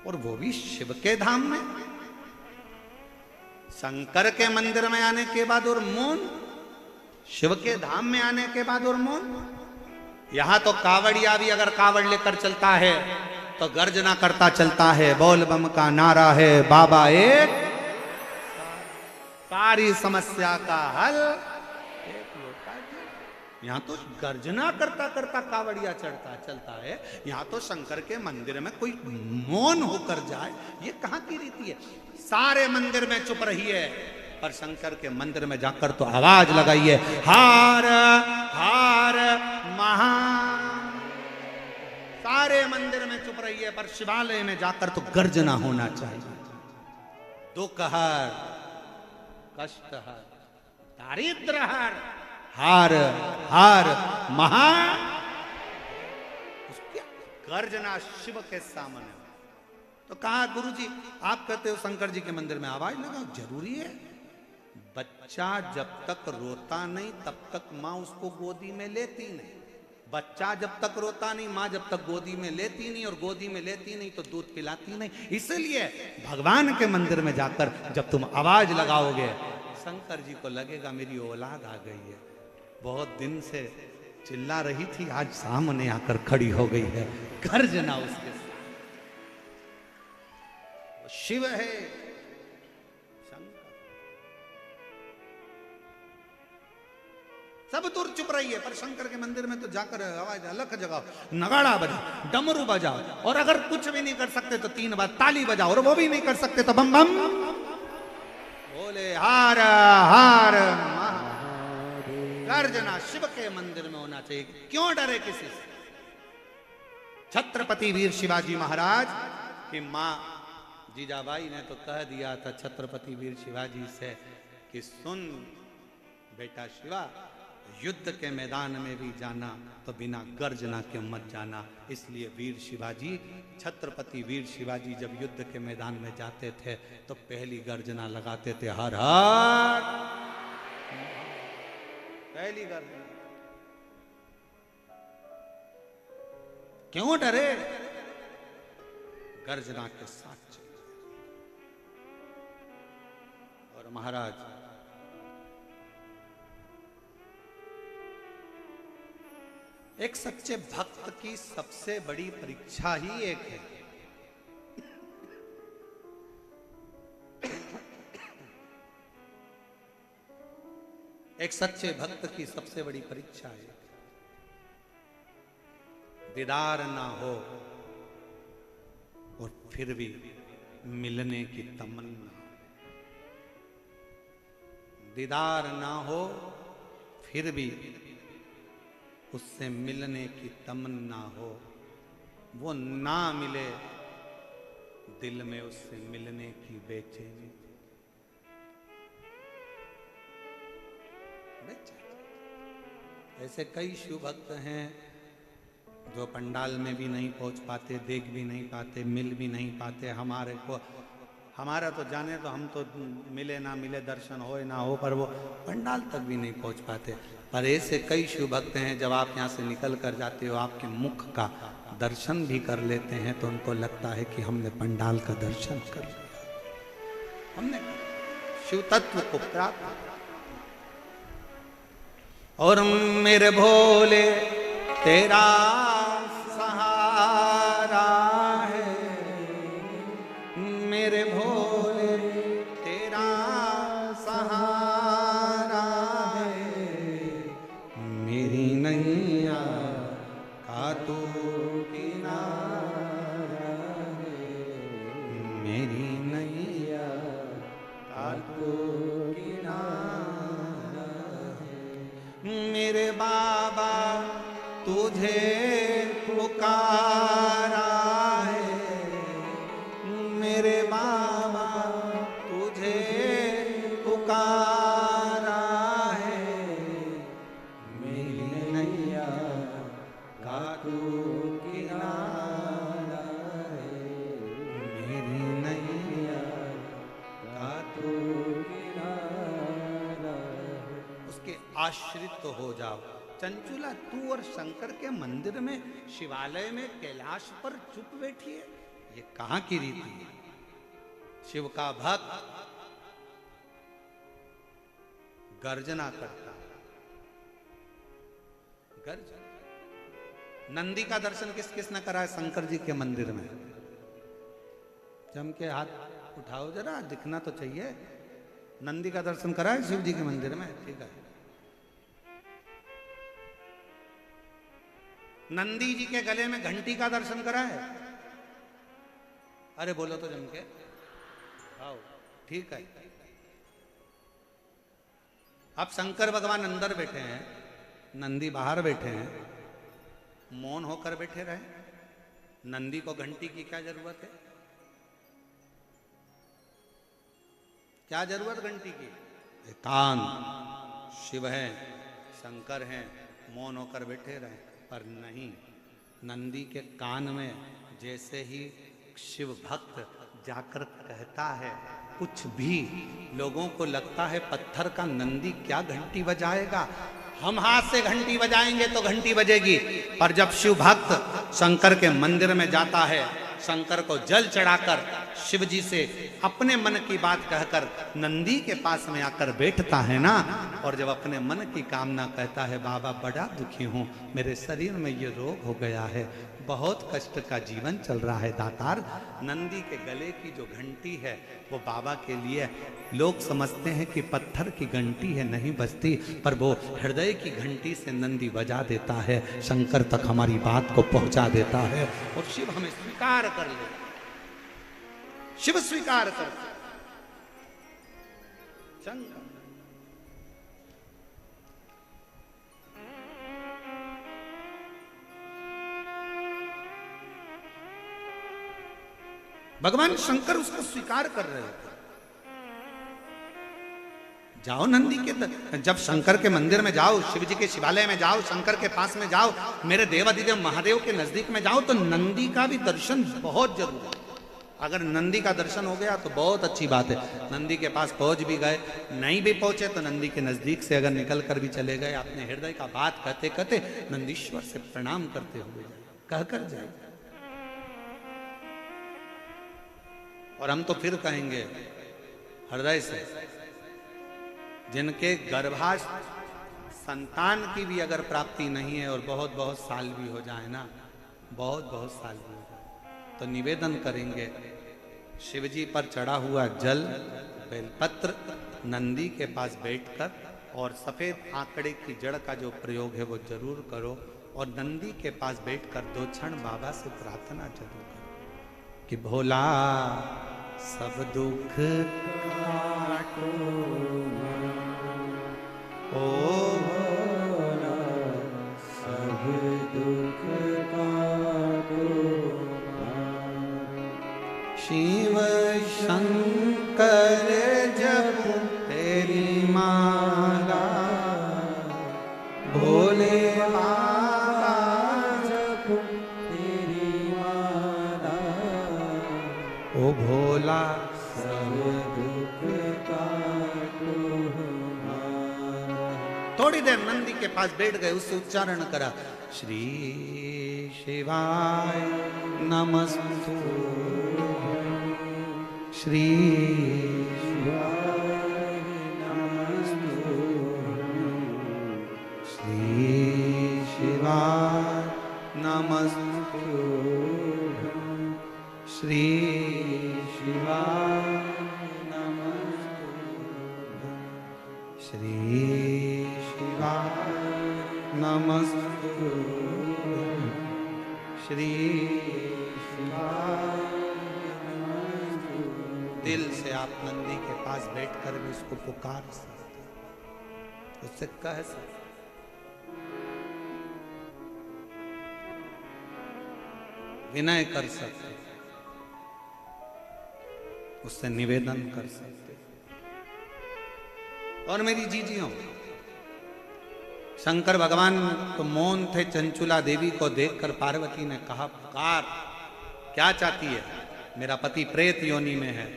और वो भी शिव के धाम में, शंकर के मंदिर में आने के बाद और मौन, शिव के धाम में आने के बाद और मौन। यहां तो कावड़िया भी अगर कावड़ लेकर चलता है तो गर्जना करता चलता है, बोल बम का नारा है, बाबा एक, सारी समस्या का हल एक लोटा जल। यहां तो गर्जना करता करता कावड़िया चलता है, यहां तो शंकर के मंदिर में कोई मौन होकर जाए, ये कहां की रीति है? सारे मंदिर में चुप रहिए, पर शंकर के मंदिर में जाकर तो आवाज लगाइए, हार हार महा। सारे मंदिर में चुप रहिए, पर शिवालय में जाकर तो गर्जना होना चाहिए। दुख हर, कष्ट हर, दारिद्र हर, हार हार महा। गर्जना शिव के सामने। तो कहा गुरुजी आप कहते हो शंकर जी के मंदिर में आवाज लगाओ, जरूरी है। बच्चा जब तक रोता नहीं तब तक माँ उसको गोदी में लेती नहीं। बच्चा जब तक रोता नहीं, माँ जब तक गोदी में लेती नहीं, और गोदी में लेती नहीं तो दूध पिलाती नहीं। इसलिए भगवान के मंदिर में जाकर जब तुम आवाज लगाओगे, शंकर जी को लगेगा मेरी औलाद आ गई है, बहुत दिन से चिल्ला रही थी, आज सामने आकर खड़ी हो गई है। गर्जना उसके साथ, शिव है शंकर। सब दूर चुप रही है, पर शंकर के मंदिर में तो जाकर आवाज अलग जगाओ, नगाड़ा बजाओ, डमरू बजाओ, और अगर कुछ भी नहीं कर सकते तो 3 बार ताली बजाओ, और वो भी नहीं कर सकते तो बम बम बोले, हार हार महादेव। गर्जना शिव के मंदिर में होना चाहिए। क्यों डरे किसी से? छत्रपति वीर शिवाजी महाराज की मां जीजाबाई ने तो कह दिया था छत्रपति वीर शिवाजी से कि सुन बेटा शिवा, युद्ध के मैदान में भी जाना तो बिना गर्जना के मत जाना। इसलिए वीर शिवाजी, छत्रपति वीर शिवाजी जब युद्ध के मैदान में जाते थे तो पहली गर्जना लगाते थे, हर हर। पहली गर्जना। क्यों डरे? गर्जना के साथ चले। और महाराज एक सच्चे भक्त की सबसे बड़ी परीक्षा ही एक है, एक सच्चे भक्त की सबसे बड़ी परीक्षा है दीदार ना हो और फिर भी मिलने की तमन्ना। दीदार ना हो फिर भी उससे मिलने की तमन्ना हो, वो ना मिले दिल में उससे मिलने की बेचैनी। ऐसे कई शिव भक्त हैं जो पंडाल में भी नहीं पहुंच पाते, देख भी नहीं पाते, मिल भी नहीं पाते। हमारे को, हमारा तो जाने तो हम तो मिले ना मिले, दर्शन हो ना हो, पर वो पंडाल तक भी नहीं पहुंच पाते। पर ऐसे कई शिव भक्त हैं जब आप यहाँ से निकल कर जाते हो, आपके मुख का दर्शन भी कर लेते हैं तो उनको लगता है कि हमने पंडाल का दर्शन कर लिया, हमने शिव तत्व को प्राप्त। और मेरे भोले तेरा सहारा है, मेरे भोले तेरा सहारा है, मेरी नैया का तू किनारा है, मेरी नैया का तू किनारा है। मेरे बाबा तुझे पुकारा है, मेरे बाबा तुझे पुकारा है, मेरी नैया का तू किनारा है, मेरी नैया का तू किनारा है। उसके आश्रित हो जाओ। चंचुला तू और शंकर के मंदिर में, शिवालय में, कैलाश पर चुप बैठी है, ये कहां की रीति है? शिव का भक्त गर्जना करता है, गर्जना। नंदी का दर्शन किस किस ने करा है शंकर जी के मंदिर में? जम के हाथ उठाओ जरा, दिखना तो चाहिए। नंदी का दर्शन करा है शिव जी के मंदिर में? ठीक है। नंदी जी के गले में घंटी का दर्शन करा है? अरे बोलो तो जम के, आओ। ठीक है। अब शंकर भगवान अंदर बैठे हैं, नंदी बाहर बैठे हैं, मौन होकर बैठे रहे। नंदी को घंटी की क्या जरूरत है? क्या जरूरत घंटी की? एकांत शिव है, शंकर हैं, मौन होकर बैठे रहे। पर नहीं, नंदी के कान में जैसे ही शिव भक्त जाकर कहता है कुछ भी, लोगों को लगता है पत्थर का नंदी क्या घंटी बजाएगा, हम हाथ से घंटी बजाएंगे तो घंटी बजेगी। पर जब शिव भक्त शंकर के मंदिर में जाता है, शंकर को जल चढ़ाकर शिव जी से अपने मन की बात कहकर नंदी के पास में आकर बैठता है ना, और जब अपने मन की कामना कहता है, बाबा बड़ा दुखी हूं, मेरे शरीर में ये रोग हो गया है, बहुत कष्ट का जीवन चल रहा है दातार, नंदी के गले की जो घंटी है वो बाबा के लिए, लोग समझते हैं कि पत्थर की घंटी है, नहीं बजती, पर वो हृदय की घंटी से नंदी बजा देता है, शंकर तक हमारी बात को पहुंचा देता है, और शिव हमें स्वीकार कर ले, शिव स्वीकार करते शंकर। भगवान शंकर उसको स्वीकार कर रहे थे। जाओ नंदी के, जब शंकर के मंदिर में जाओ, शिव जी के शिवालय में जाओ, शंकर के पास में जाओ, मेरे देवाधिदेव महादेव के नजदीक में जाओ, तो नंदी का भी दर्शन बहुत जरूरी है। अगर नंदी का दर्शन हो गया तो बहुत अच्छी बात है। नंदी के पास पहुंच भी गए, नहीं भी पहुंचे तो नंदी के नजदीक से अगर निकल कर भी चले गए, अपने हृदय का बात कहते कहते नंदीश्वर से प्रणाम करते हुए कहकर जाए। और हम तो फिर कहेंगे हृदय से, जिनके गर्भाश संतान की भी अगर प्राप्ति नहीं है और बहुत बहुत साल भी हो जाए ना, बहुत बहुत साल भी हो जाए, तो निवेदन करेंगे शिव जी पर चढ़ा हुआ जल, बेलपत्र, नंदी के पास बैठकर, और सफेद आंकड़े की जड़ का जो प्रयोग है वो जरूर करो, और नंदी के पास बैठकर 2 क्षण बाबा से प्रार्थना जरूर करो कि भोला सब दुख काटो, ओ भोला सब दुख काटो, शिव शंकर जप तेरी माला, भोले बाबा जप तेरी माला, ओ भोला सब दुख काटो हमारा। थोड़ी देर नंदी के पास बैठ गए, उससे उच्चारण करा, श्री शिवाय नमस्तु, श्री शिवाय नमस्तु, श्री शिवाय नमस्तु, श्री शिवाय नमस्तु, श्री शिवाय नमस्तु, श्री शिवाय। दिल से आप नंदी के पास बैठकर भी उसको पुकार सकते, उससे कह सकते, विनय कर सकते, उससे निवेदन कर सकते। और मेरी जीजियों, शंकर भगवान तो मौन थे, चंचुला देवी को देखकर पार्वती ने कहा, पुकार, क्या चाहती है? मेरा पति प्रेत योनि में है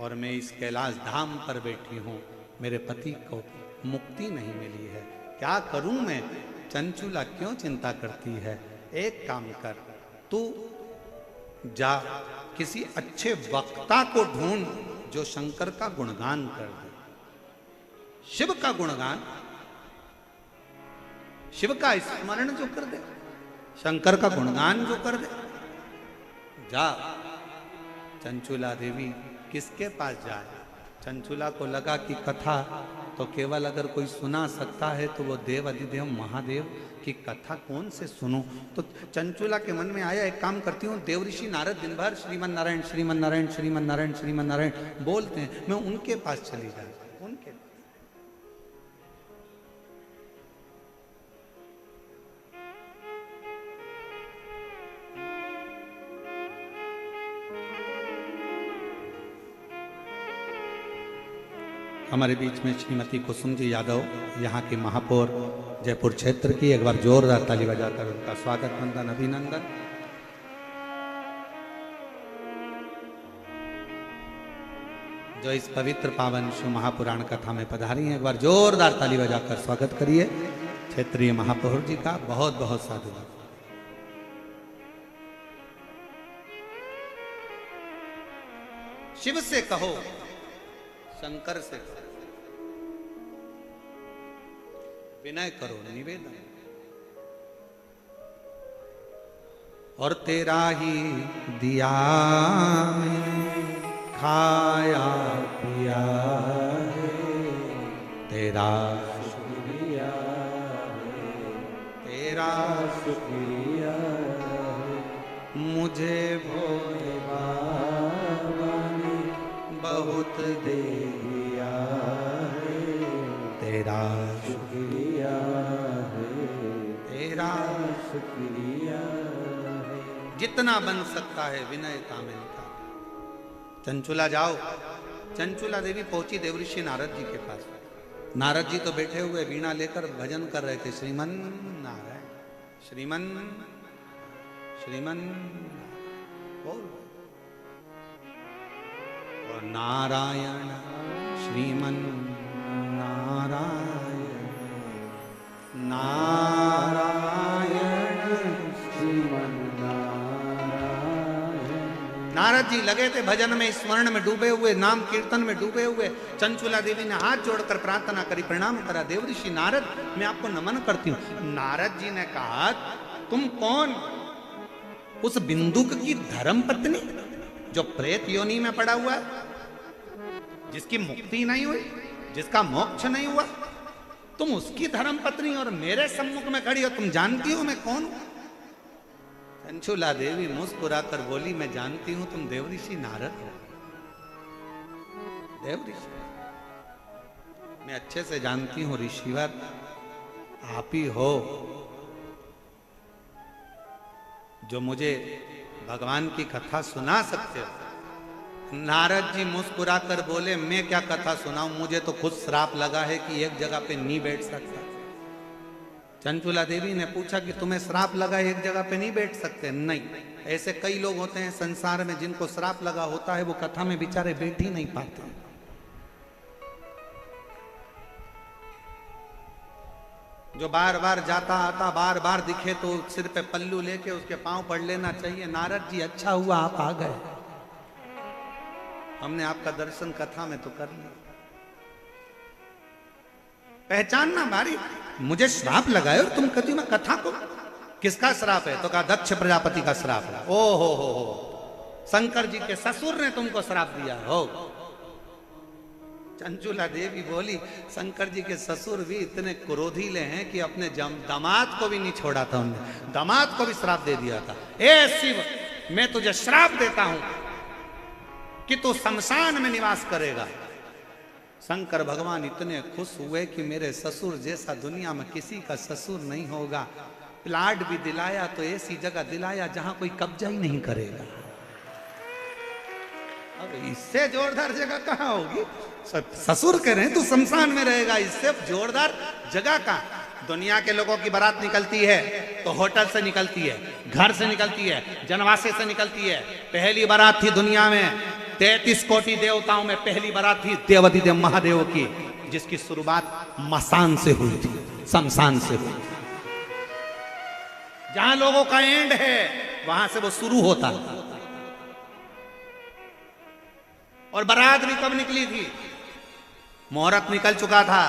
और मैं इस कैलाश धाम पर बैठी हूँ, मेरे पति को मुक्ति नहीं मिली है, क्या करूं मैं? चंचुला क्यों चिंता करती है? एक काम कर, तू जा किसी अच्छे वक्ता को ढूंढ जो शंकर का गुणगान कर दे, शिव का गुणगान, शिव का स्मरण जो कर दे, शंकर का गुणगान जो कर दे। जा। चंचुला देवी किसके पास जाए? चंचुला को लगा कि कथा तो केवल अगर कोई सुना सकता है तो वो देव अधिदेव महादेव की कथा कौन से सुनूं? तो चंचुला के मन में आया, एक काम करती हूँ, देव ऋषि नारद दिन भर श्रीमन नारायण श्रीमन नारायण श्रीमन नारायण श्रीमन नारायण बोलते हैं, मैं उनके पास चली जाऊं। उनके हमारे बीच में श्रीमती कुसुम जी यादव, यहाँ के महापौर जयपुर क्षेत्र की, एक बार जोरदार ताली बजाकर उनका स्वागत, वंदन, अभिनंदन। जो इस पवित्र पावन शिव महापुराण कथा में पधारी हैं, एक बार जोरदार ताली बजाकर स्वागत करिए क्षेत्रीय महापौर जी का। बहुत बहुत साधुवाद। शिव से कहो, शंकर से कहो, विनय करो, निवेदन, और तेरा ही दिया खाया पिया है, तेरा शुक्रिया है, तेरा शुक्रिया है, मुझे भोले बाबा ने बहुत दे दिया है, तेरा शुक्रिया है, तेरा शुक्रिया है। जितना बन सकता है विनयता में निकाल। चंचुला जाओ। चंचुला देवी पहुंची देवऋषि नारद जी के पास। नारद जी तो बैठे हुए वीणा लेकर भजन कर रहे थे, श्रीमन नारायण श्रीमन श्रीमन बोल, और नारायण श्रीमन नारायण नारायण श्रीमन नारायण। नारद जी लगे थे भजन में, स्मरण में डूबे हुए, नाम कीर्तन में डूबे हुए। चंचुला देवी ने हाथ जोड़कर प्रार्थना करी, प्रणाम करा, देवऋषि नारद मैं आपको नमन करती हूँ। नारद जी ने कहा, तुम कौन? उस बिंदुक की धर्म पत्नी जो प्रेत योनि में पड़ा हुआ है, जिसकी मुक्ति नहीं हुई, जिसका मोक्ष नहीं हुआ, तुम उसकी धर्म पत्नी और मेरे सम्मुख में खड़ी हो? तुम जानती हो मैं कौन हूं? चंचुला देवी मुस्कुराकर बोली, मैं जानती हूं तुम देवऋषि नारद हो। देवऋषि मैं अच्छे से जानती हूं, ऋषिवर आप ही हो जो मुझे भगवान की कथा सुना सकते हो। नारद जी मुस्कुराकर बोले, मैं क्या कथा सुनाऊं, मुझे तो खुद श्राप लगा है कि एक जगह पे नहीं बैठ सकता। चंचुला देवी ने पूछा कि तुम्हें श्राप लगा है, एक जगह पे नहीं बैठ सकते? नहीं, ऐसे कई लोग होते हैं संसार में जिनको श्राप लगा होता है, वो कथा में बेचारे बैठ ही नहीं पाते। जो बार बार जाता आता, बार बार दिखे तो सिर पे पल्लू लेके उसके पांव पड़ लेना चाहिए। नारद जी अच्छा हुआ आप आ गए, हमने आपका दर्शन कथा में तो कर लिया। पहचानना भारी, मुझे श्राप लगाए और तुम कहती हो मैं कथा को। किसका श्राप है? तो कहा दक्ष प्रजापति का श्राप है। ओ हो, शंकर जी के ससुर ने तुमको श्राप दिया हो। चंचुला देवी बोली, शंकर जी के ससुर भी इतने क्रोधीले हैं कि अपने दामाद को भी नहीं छोड़ा था उन्होंने, दामाद को भी श्राप दे दिया था। ए शिव, मैं तुझे श्राप देता हूं कि तू शमशान में निवास करेगा। शंकर भगवान इतने खुश हुए कि मेरे ससुर जैसा दुनिया में किसी का ससुर नहीं होगा। प्लाट भी दिलाया तो ऐसी जगह दिलाया जहां कोई कब्जा ही नहीं करेगा। अब इससे जोरदार जगह कहां होगी? ससुर कह रहे हैं तू शमशान में रहेगा, इससे जोरदार जगह कहां? दुनिया के लोगों की बारात निकलती है तो होटल से निकलती है, घर से निकलती है, जनवासे से निकलती है। पहली बारात थी दुनिया में 33 कोटि देवताओं में पहली बारात थी देवाधिदेव महादेव की, जिसकी शुरुआत मसान से हुई थी, शमशान से हुई। जहां लोगों का एंड है वहां से वो शुरू होता है। और बारात भी कब निकली थी? मुहूर्त निकल चुका था।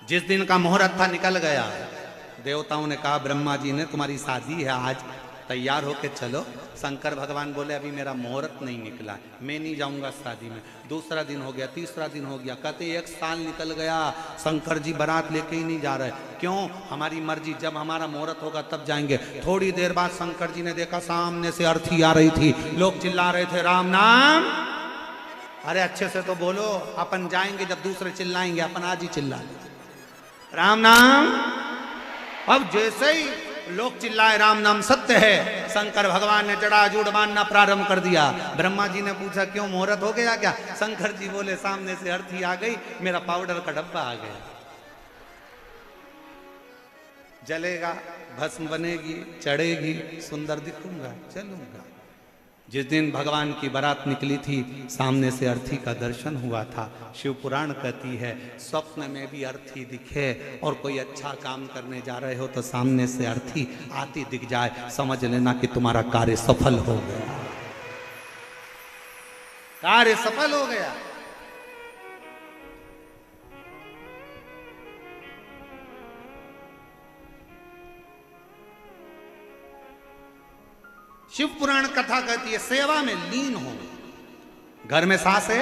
जिस दिन का मुहूर्त था निकल गया। देवताओं ने कहा ब्रह्मा जी ने तुम्हारी शादी है आज, तैयार होके चलो। शंकर भगवान बोले अभी मेरा मुहूर्त नहीं निकला, मैं नहीं जाऊंगा शादी में। दूसरा दिन हो गया, तीसरा दिन हो गया, कहते 1 साल निकल गया, शंकर जी बारात लेके ही नहीं जा रहे। क्यों? हमारी मर्जी, जब हमारा मुहूर्त होगा तब जाएंगे। थोड़ी देर बाद शंकर जी ने देखा सामने से अर्थी आ रही थी, लोग चिल्ला रहे थे राम नाम। अरे अच्छे से तो बोलो, अपन जाएंगे जब दूसरे चिल्लाएंगे, अपन आज ही चिल्ला राम नाम। अब जैसे ही लोग चिल्लाए राम नाम सत्य है, शंकर भगवान ने जड़ाजूड़ बांधना प्रारंभ कर दिया। ब्रह्मा जी ने पूछा क्यों मुहूर्त हो गया क्या? शंकर जी बोले सामने से अर्थी आ गई, मेरा पाउडर का डब्बा आ गया। जलेगा, भस्म बनेगी, चढ़ेगी, सुंदर दिखूंगा, चलूंगा। जिस दिन भगवान की बारात निकली थी सामने से अर्थी का दर्शन हुआ था। शिव पुराण कहती है स्वप्न में भी अर्थी दिखे और कोई अच्छा काम करने जा रहे हो तो सामने से अर्थी आती दिख जाए, समझ लेना कि तुम्हारा कार्य सफल हो गया, कार्य सफल हो गया। शिव पुराण कथा कहती है सेवा में लीन हो। घर में सास है,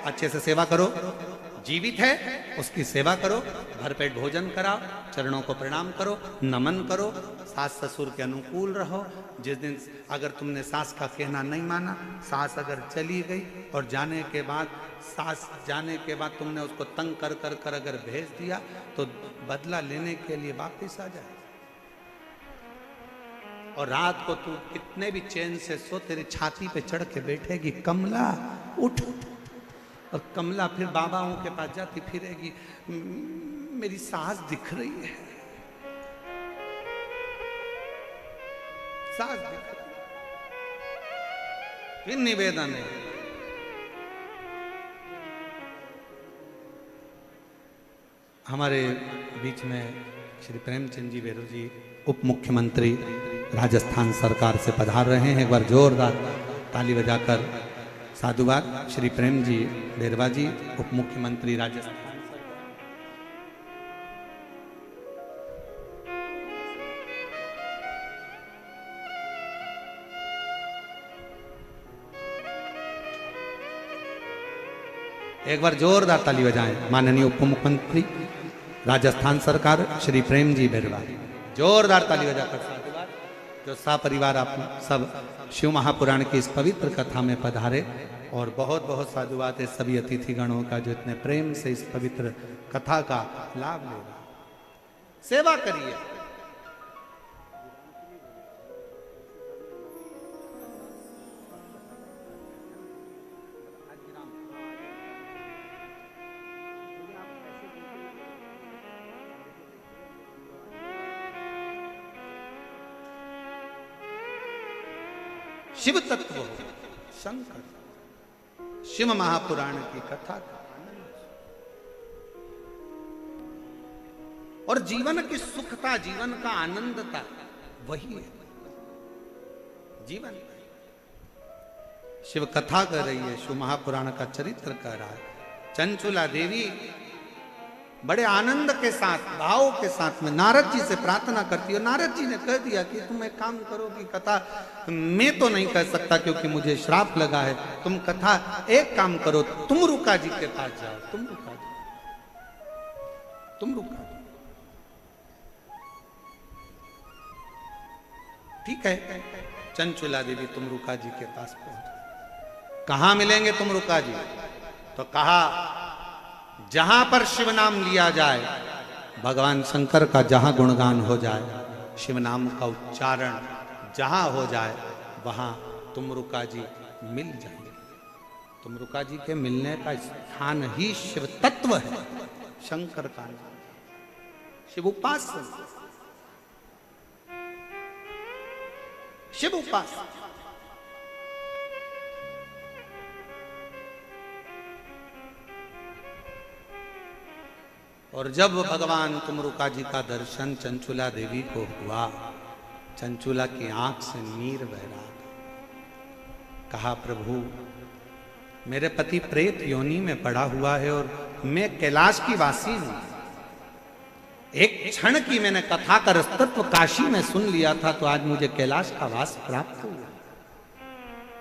अच्छे से सेवा करो। जीवित है, उसकी सेवा करो। भरपेट भोजन कराओ, चरणों को प्रणाम करो, नमन करो। सास ससुर के अनुकूल रहो। जिस दिन अगर तुमने सास का कहना नहीं माना, सास अगर चली गई और जाने के बाद सास जाने के बाद तुमने उसको तंग कर कर कर अगर भेज दिया तो बदला लेने के लिए वापिस आ जाए। और रात को तू कितने भी चैन से सो, तेरी छाती पे चढ़ के बैठेगी कमला उठ, और कमला फिर बाबाओं के पास जाती फिरेगी, मेरी सास दिख रही है, सास दिख रही है। फिर निवेदन है, हमारे बीच में श्री प्रेमचंद जी बेरू जी उप मुख्यमंत्री राजस्थान सरकार से पधार रहे हैं। एक बार जोरदार ताली बजाकर साधुवाद। श्री प्रेम जी बेरवा जी उप मुख्यमंत्री राजस्थान। एक बार जोरदार ताली बजाएं माननीय उप मुख्यमंत्री राजस्थान सरकार श्री प्रेम जी बेरवा। जोरदार ताली बजाकर साधुवाद। जो सपरिवार आप सब शिव महापुराण की इस पवित्र कथा में पधारे, और बहुत बहुत साधुवाद है सभी अतिथि गणों का जो इतने प्रेम से इस पवित्र कथा का लाभ ले रहे। सेवा करिए। शिव तत्व हो, शंकर, शिव महापुराण की कथा का आनंद और जीवन की सुखता, जीवन का आनंदता वही है जीवन। शिव कथा कर रही है, शिव महापुराण का चरित्र कर रहा है। चंचुला देवी बड़े आनंद के साथ, भाव के साथ में नारद जी से प्रार्थना करती है। नारद जी ने कह दिया कि तुम एक काम करो कि कथा मैं तो नहीं कर सकता क्योंकि मुझे श्राप लगा है, तुम कथा एक काम करो, तुम रुका जी के पास जाओ, तुम रुका जी, तुम रुका जी। ठीक है, चंचुला देवी तुम रुका जी के पास पहुंच। कहां मिलेंगे तुम रुका जी? तो कहा जहां पर शिव नाम लिया जाए, भगवान शंकर का जहां गुणगान हो जाए, शिव नाम का उच्चारण जहां हो जाए, वहां तुमरुका जी मिल जाएंगे। तुमरुका जी के मिलने का स्थान ही शिव तत्व है, शंकर का नाम, शिव उपास्य, शिव उपास्य। और जब भगवान तुमरुका जी का दर्शन चंचुला देवी को हुआ चंचुला की आंख से नीर बह रहा था। कहा, प्रभु मेरे पति प्रेत योनि में पड़ा हुआ है और मैं कैलाश की वासी हूं। एक क्षण की मैंने कथा का रसतत्व काशी में सुन लिया था, तो आज मुझे कैलाश का वास प्राप्त हुआ।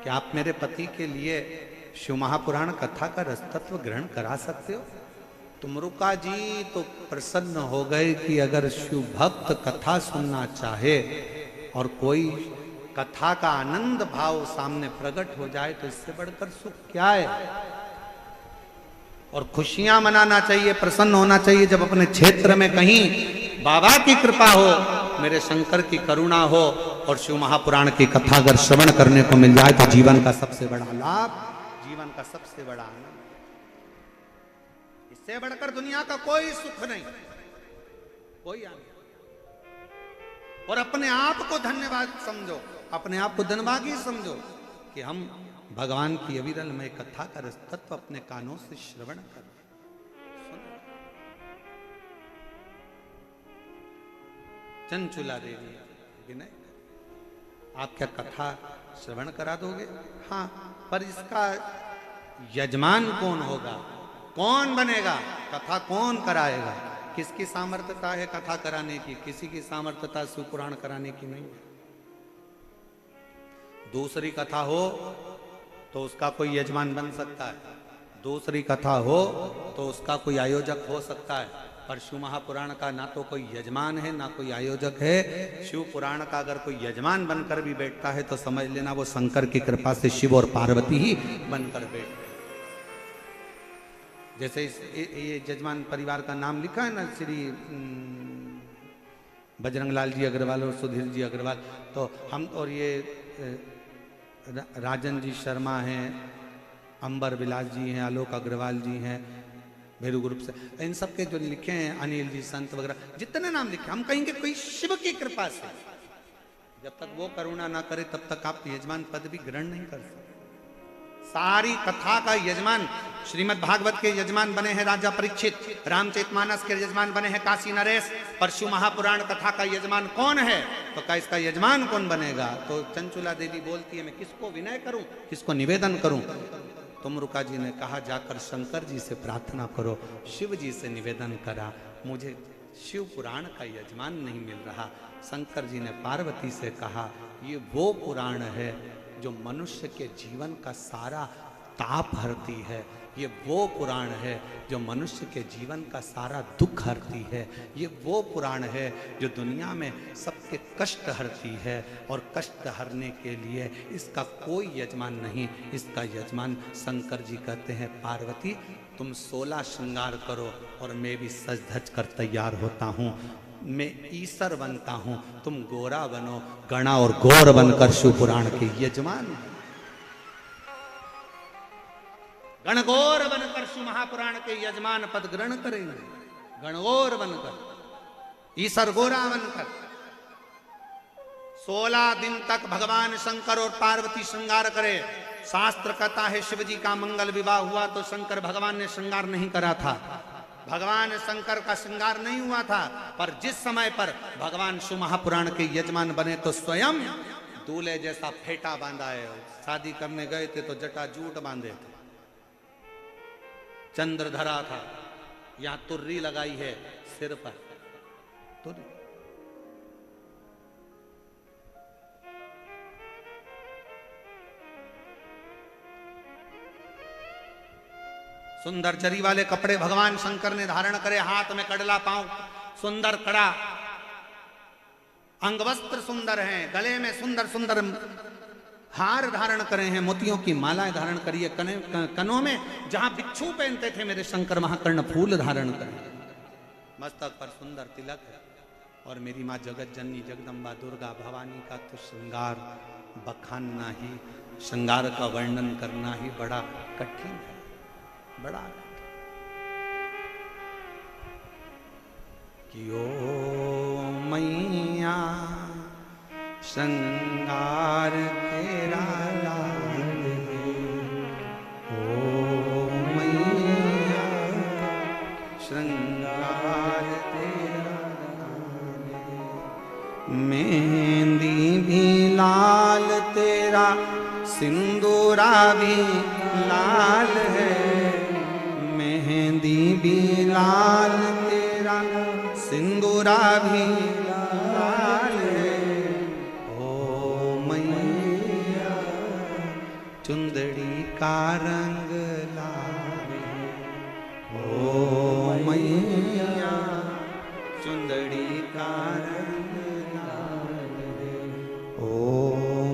क्या आप मेरे पति के लिए शिव महापुराण कथा का रसतत्व ग्रहण करा सकते हो? तुमरुका जी तो प्रसन्न हो गए कि अगर शिव भक्त कथा सुनना चाहे और कोई कथा का आनंद भाव सामने प्रकट हो जाए तो इससे बढ़कर सुख क्या है। और खुशियां मनाना चाहिए, प्रसन्न होना चाहिए जब अपने क्षेत्र में कहीं बाबा की कृपा हो, मेरे शंकर की करुणा हो और शिव महापुराण की कथा अगर श्रवण करने को मिल जाए तो जीवन का सबसे बड़ा लाभ, जीवन का सबसे बड़ा आनंद। इससे बढ़कर दुनिया का कोई सुख नहीं, कोई आनंद। और अपने आप को धन्यवाद समझो, अपने आप को धनभागी समझो कि हम भगवान की अविरल में कथा का रसतत्व अपने कानों से श्रवण कर। चंचुला देवी विनय, आप क्या कथा श्रवण करा दोगे? हाँ, पर इसका यजमान कौन होगा, कौन बनेगा, कथा कौन कराएगा? किसकी सामर्थ्यता है कथा कराने की? किसी की सामर्थ्यता शिव पुराण कराने की नहीं। दूसरी कथा हो तो उसका कोई यजमान बन सकता है, दूसरी कथा हो तो उसका कोई आयोजक हो सकता है, पर शिव महापुराण का ना तो कोई यजमान है ना कोई आयोजक है। शिव पुराण का अगर कोई यजमान बनकर भी बैठता है तो समझ लेना वो शंकर की कृपा से शिव और पार्वती ही बनकर बैठते। जैसे ये यजमान परिवार का नाम लिखा है ना, श्री बजरंग लाल जी अग्रवाल और सुधीर जी अग्रवाल, तो हम और ये राजन जी शर्मा हैं, अंबर विलास जी हैं, आलोक अग्रवाल जी हैं भेरू ग्रुप से, इन सब के जो लिखे हैं, अनिल जी संत वगैरह जितने नाम लिखे, हम कहेंगे कोई शिव की कृपा से। जब तक वो करुणा ना करे तब तक आप यजमान पद भी ग्रहण नहीं कर सकते। सारी कथा का यजमान श्रीमद् भागवत के यजमान बने हैं राजा परीक्षित, रामचरितमानस के यजमान बने हैं काशी नरेश, पर शिव महापुराण कथा का यजमान कौन है? तो क्या इसका यजमान कौन बनेगा? तो चंचुला देवी बोलती है, मैं किसको विनय करूं, किसको निवेदन करूं? तुमरुका जी ने कहा, जाकर शंकर जी से प्रार्थना करो। शिव जी से निवेदन करा, मुझे शिव पुराण का यजमान नहीं मिल रहा। शंकर जी ने पार्वती से कहा, ये वो पुराण है जो मनुष्य के जीवन का सारा ताप हरती है, ये वो पुराण है जो मनुष्य के जीवन का सारा दुख हरती है, ये वो पुराण है जो दुनिया में सबके कष्ट हरती है, और कष्ट हरने के लिए इसका कोई यजमान नहीं, इसका यजमान शंकर जी कहते हैं, पार्वती तुम 16 श्रृंगार करो और मैं भी सज धज कर तैयार होता हूँ, मैं ईसर बनता हूं, तुम गोरा बनो, गणा और गौर बनकर शिव पुराण के यजमान, गणगौर बनकर शिव महापुराण के यजमान पद ग्रहण करेंगे, गणगौर बनकर, ईसर गोरा बनकर। 16 दिन तक भगवान शंकर और पार्वती श्रृंगार करे। शास्त्र कहता है शिव जी का मंगल विवाह हुआ तो शंकर भगवान ने श्रृंगार नहीं करा था, भगवान शंकर का श्रृंगार नहीं हुआ था, पर जिस समय पर भगवान शिव महापुराण के यजमान बने तो स्वयं दूल्हे जैसा फेटा बांधा है। शादी करने गए थे तो जटा जूट बांधे थे, चंद्र धरा था, यहां तुर्री लगाई है सिर पर, तुर्री। सुंदर जरी वाले कपड़े भगवान शंकर ने धारण करे, हाथ में कड़ला, पांव सुंदर कड़ा, अंगवस्त्र सुंदर हैं, गले में सुंदर सुंदर हार धारण करे हैं, मोतियों की मालाएं धारण करिए, कनों में जहां बिच्छू पहनते थे मेरे शंकर महाकर्ण फूल धारण करें, मस्तक पर सुंदर तिलक है। और मेरी माँ जगत जननी जगदम्बा दुर्गा भवानी का तो श्रृंगार बखानना ही, श्रृंगार का वर्णन करना ही बड़ा कठिन है, बड़ा कि ओ मैया श्रृंगार तेरा लाल है, ओ मैया श्रृंगार तेरा लाल है, मेहंदी तेरा सिंदूरा भी लाल है, मेहंदी भी लाल तेरा सिंदूरा भी लाल है। ओ मैया चुंदड़ी का रंग लाल है। ओ मैया चुंदड़ी का रंग लाल है। ओ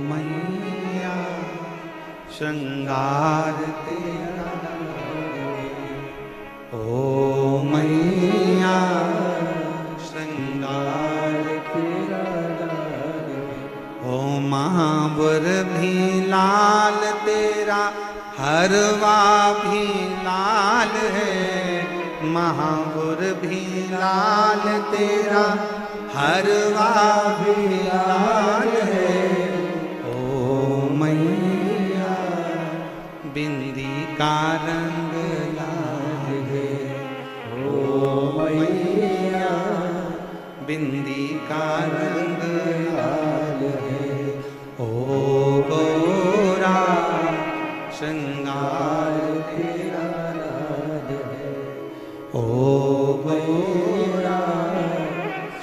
मैया श्रृंगार तेरा ओ मैया श्रृंगार तेरा ओ महावर भी लाल तेरा हरवा भी लाल है, महावर भी लाल तेरा हरवा भी लाल है। ओ मैया बिंदी का रंग लाल है। ओ मैया बिंदी का रंग लाल है। ओ गोरा श्रृंगार तेरा लाल है। ओ गोरा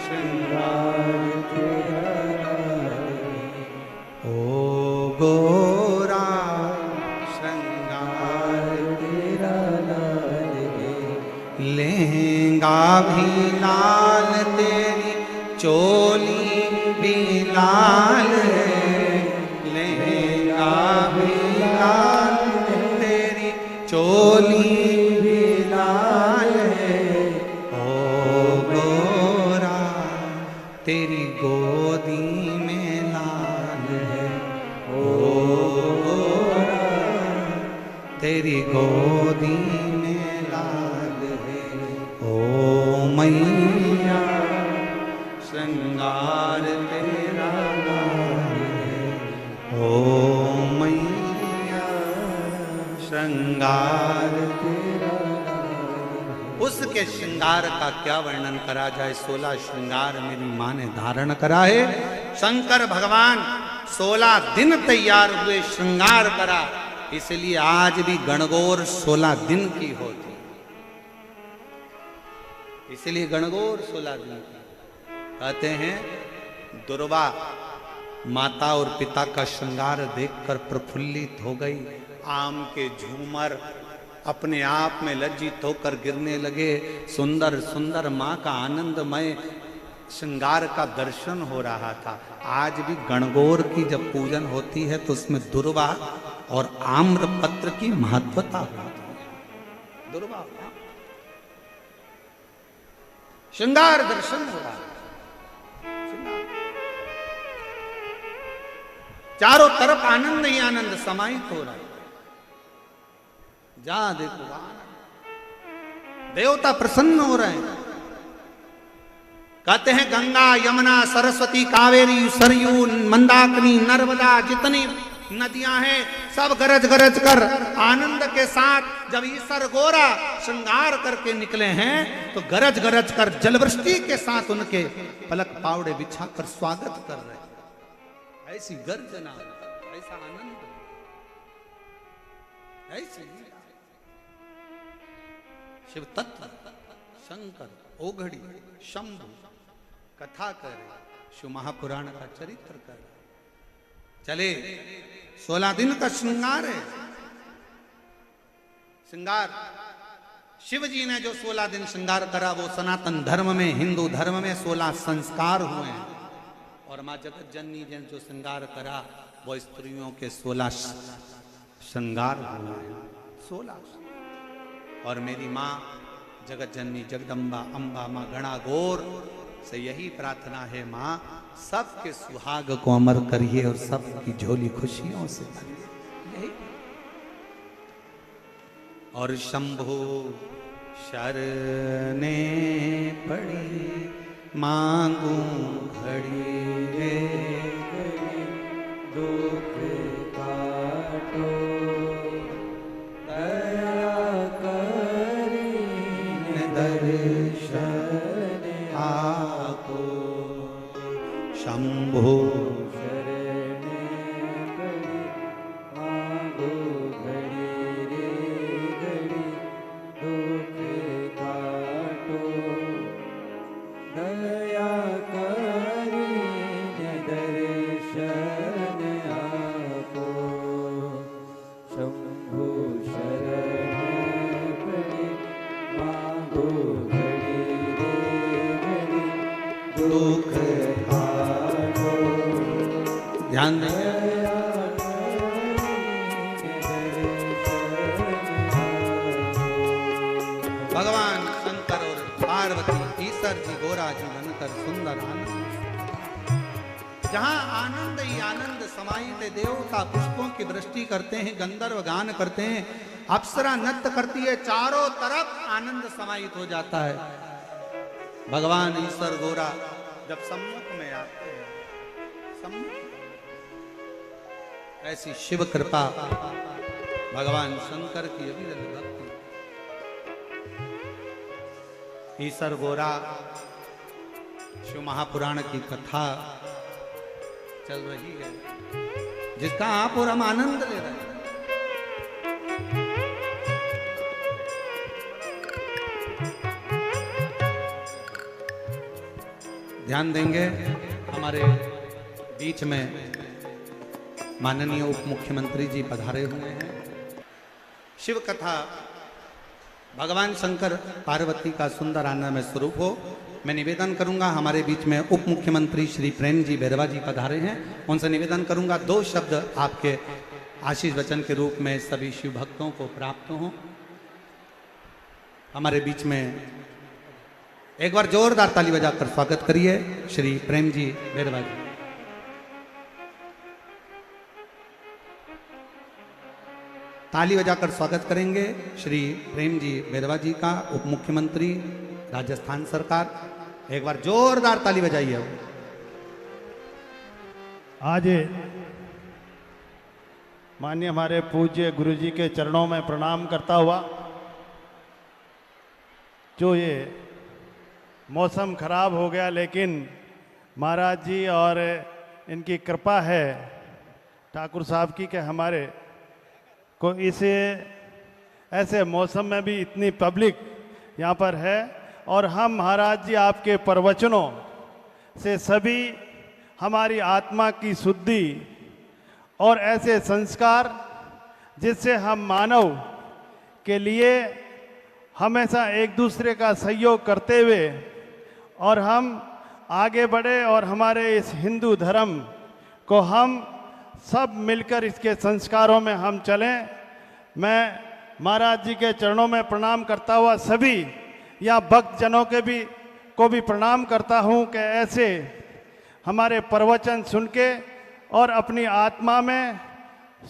श्रृंगार तेरा लाल है। ओ गोरा श्रृंगार तेरा लाल है। लहंगा भी लाल तेरी चोली भी लाल है, लहंगा भी लाल तेरी चोली भी लाल है। ओ गोरा तेरी गोदी में लाल है। ओ गोरा तेरी गोदी में लाल है। ओ मैया श्रृंगार तेरा लाल है। ओ मैया श्रृंगार तेरा लाल है। उसके श्रृंगार का क्या वर्णन करा जाए। 16 श्रृंगार मेरी माँ ने धारण करा है। शंकर भगवान 16 दिन तैयार हुए, श्रृंगार करा, इसलिए आज भी गणगौर 16 दिन की होती, इसलिए गणगौर 16 दिन की। कहते हैं दुर्वा माता और पिता का श्रृंगार देखकर प्रफुल्लित हो गई। आम के झूमर अपने आप में लज्जित होकर गिरने लगे। सुंदर सुंदर माँ का आनंदमय श्रृंगार का दर्शन हो रहा था। आज भी गणगौर की जब पूजन होती है तो उसमें दुर्वा और आम्रपत्र की महत्वता होती है। दुर्वा श्रृंगार दर्शन हो रहा है। चारों तरफ आनंद ही आनंद समाहित हो रहा है। जहां देखो देवता प्रसन्न हो रहे हैं। कहते हैं गंगा यमुना सरस्वती कावेरी सरयू मंदाकिनी नर्मदा जितनी नदियां हैं सब गरज गरज कर आनंद के साथ जब ईश्वर गोरा श्रृंगार करके निकले हैं तो गरज गरज कर जलवृष्टि के साथ उनके पलक पावड़े बिछाकर स्वागत कर रहे हैं। ऐसी गर्जना, ऐसा आनंद, ऐसी शिव तत्व शंकर ओघड़ी शंभु कथा करे, शिव महापुराण का चरित्र करे। चले 16 दिन का श्रृंगार है। श्रृंगार शिव जी ने जो 16 दिन श्रृंगार करा वो सनातन धर्म में, हिंदू धर्म में 16 संस्कार हुए हैं। और माँ जगत जननी ने जो श्रृंगार करा वो स्त्रियों के 16 श्रृंगार हुए हैं। 16। और मेरी माँ जगत जननी जगदम्बा अम्बा माँ गणागौर से यही प्रार्थना है, माँ सबके सुहाग को अमर करिए और सबकी झोली खुशियों से भरिए। और शंभु शरने पड़ी मांगू घड़ी रे दुख काटो दया करी दर्शन आपो शंभु शरणे पड़ी ध्यान देंगे। भगवान शंकर और पार्वती ईश्वर जी गोरा जी बनकर सुंदर आनंद, जहां आनंद ही आनंद समाहित है। देवता पुष्पों की वृष्टि करते हैं, गंधर्व गान करते हैं, अप्सरा नृत्य करती है, चारों तरफ आनंद समाहित हो जाता है। भगवान ईश्वर गोरा जब सम्मुख में आते हैं, सम्मुख ऐसी शिव कृपा भगवान शंकर की अविरल भक्ति। ईश्वर गोरा शिव महापुराण की कथा चल रही है, जिसका आप और हम आनंद ले रहे हैं। ध्यान देंगे, हमारे बीच में माननीय उप मुख्यमंत्री जी पधारे हुए हैं। शिव कथा भगवान शंकर पार्वती का सुंदर आनंदमय स्वरूप हो। मैं निवेदन करूंगा, हमारे बीच में उप मुख्यमंत्री श्री प्रेम जी बैरवा जी पधारे हैं, उनसे निवेदन करूंगा 2 शब्द आपके आशीष वचन के रूप में सभी शिव भक्तों को प्राप्त हों। हमारे बीच में एक बार जोरदार ताली बजाकर स्वागत करिए श्री प्रेम जी बैरवा जी। ताली बजाकर स्वागत करेंगे श्री प्रेम जी बैरवा जी का, उप मुख्यमंत्री राजस्थान सरकार। एक बार जोरदार ताली बजाइए। आज माननीय हमारे पूज्य गुरु जी के चरणों में प्रणाम करता हुआ, जो ये मौसम खराब हो गया, लेकिन महाराज जी और इनकी कृपा है ठाकुर साहब की कि हमारे को इस ऐसे मौसम में भी इतनी पब्लिक यहाँ पर है, और हम महाराज जी आपके प्रवचनों से सभी हमारी आत्मा की शुद्धि और ऐसे संस्कार जिससे हम मानव के लिए हमेशा एक दूसरे का सहयोग करते हुए और हम आगे बढ़े, और हमारे इस हिंदू धर्म को हम सब मिलकर इसके संस्कारों में हम चलें। मैं महाराज जी के चरणों में प्रणाम करता हुआ सभी या भक्तजनों के को भी प्रणाम करता हूं कि ऐसे हमारे प्रवचन सुन के और अपनी आत्मा में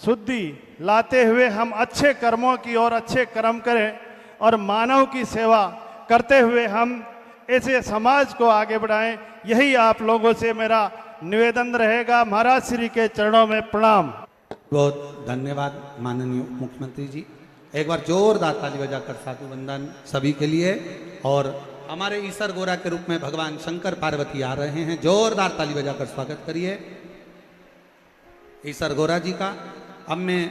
शुद्धि लाते हुए हम अच्छे कर्मों की और अच्छे कर्म करें, और मानव की सेवा करते हुए हम ऐसे समाज को आगे बढ़ाएं। यही आप लोगों से मेरा निवेदन रहेगा। महाराज श्री के चरणों में प्रणाम। बहुत धन्यवाद माननीय मुख्यमंत्री जी। एक बार जोरदार ताली बजाकर साधु वंदन सभी के लिए। और हमारे ईश्वर गोरा के रूप में भगवान शंकर पार्वती आ रहे हैं, जोरदार ताली बजाकर स्वागत करिए ईश्वर गोरा जी का। अब मैं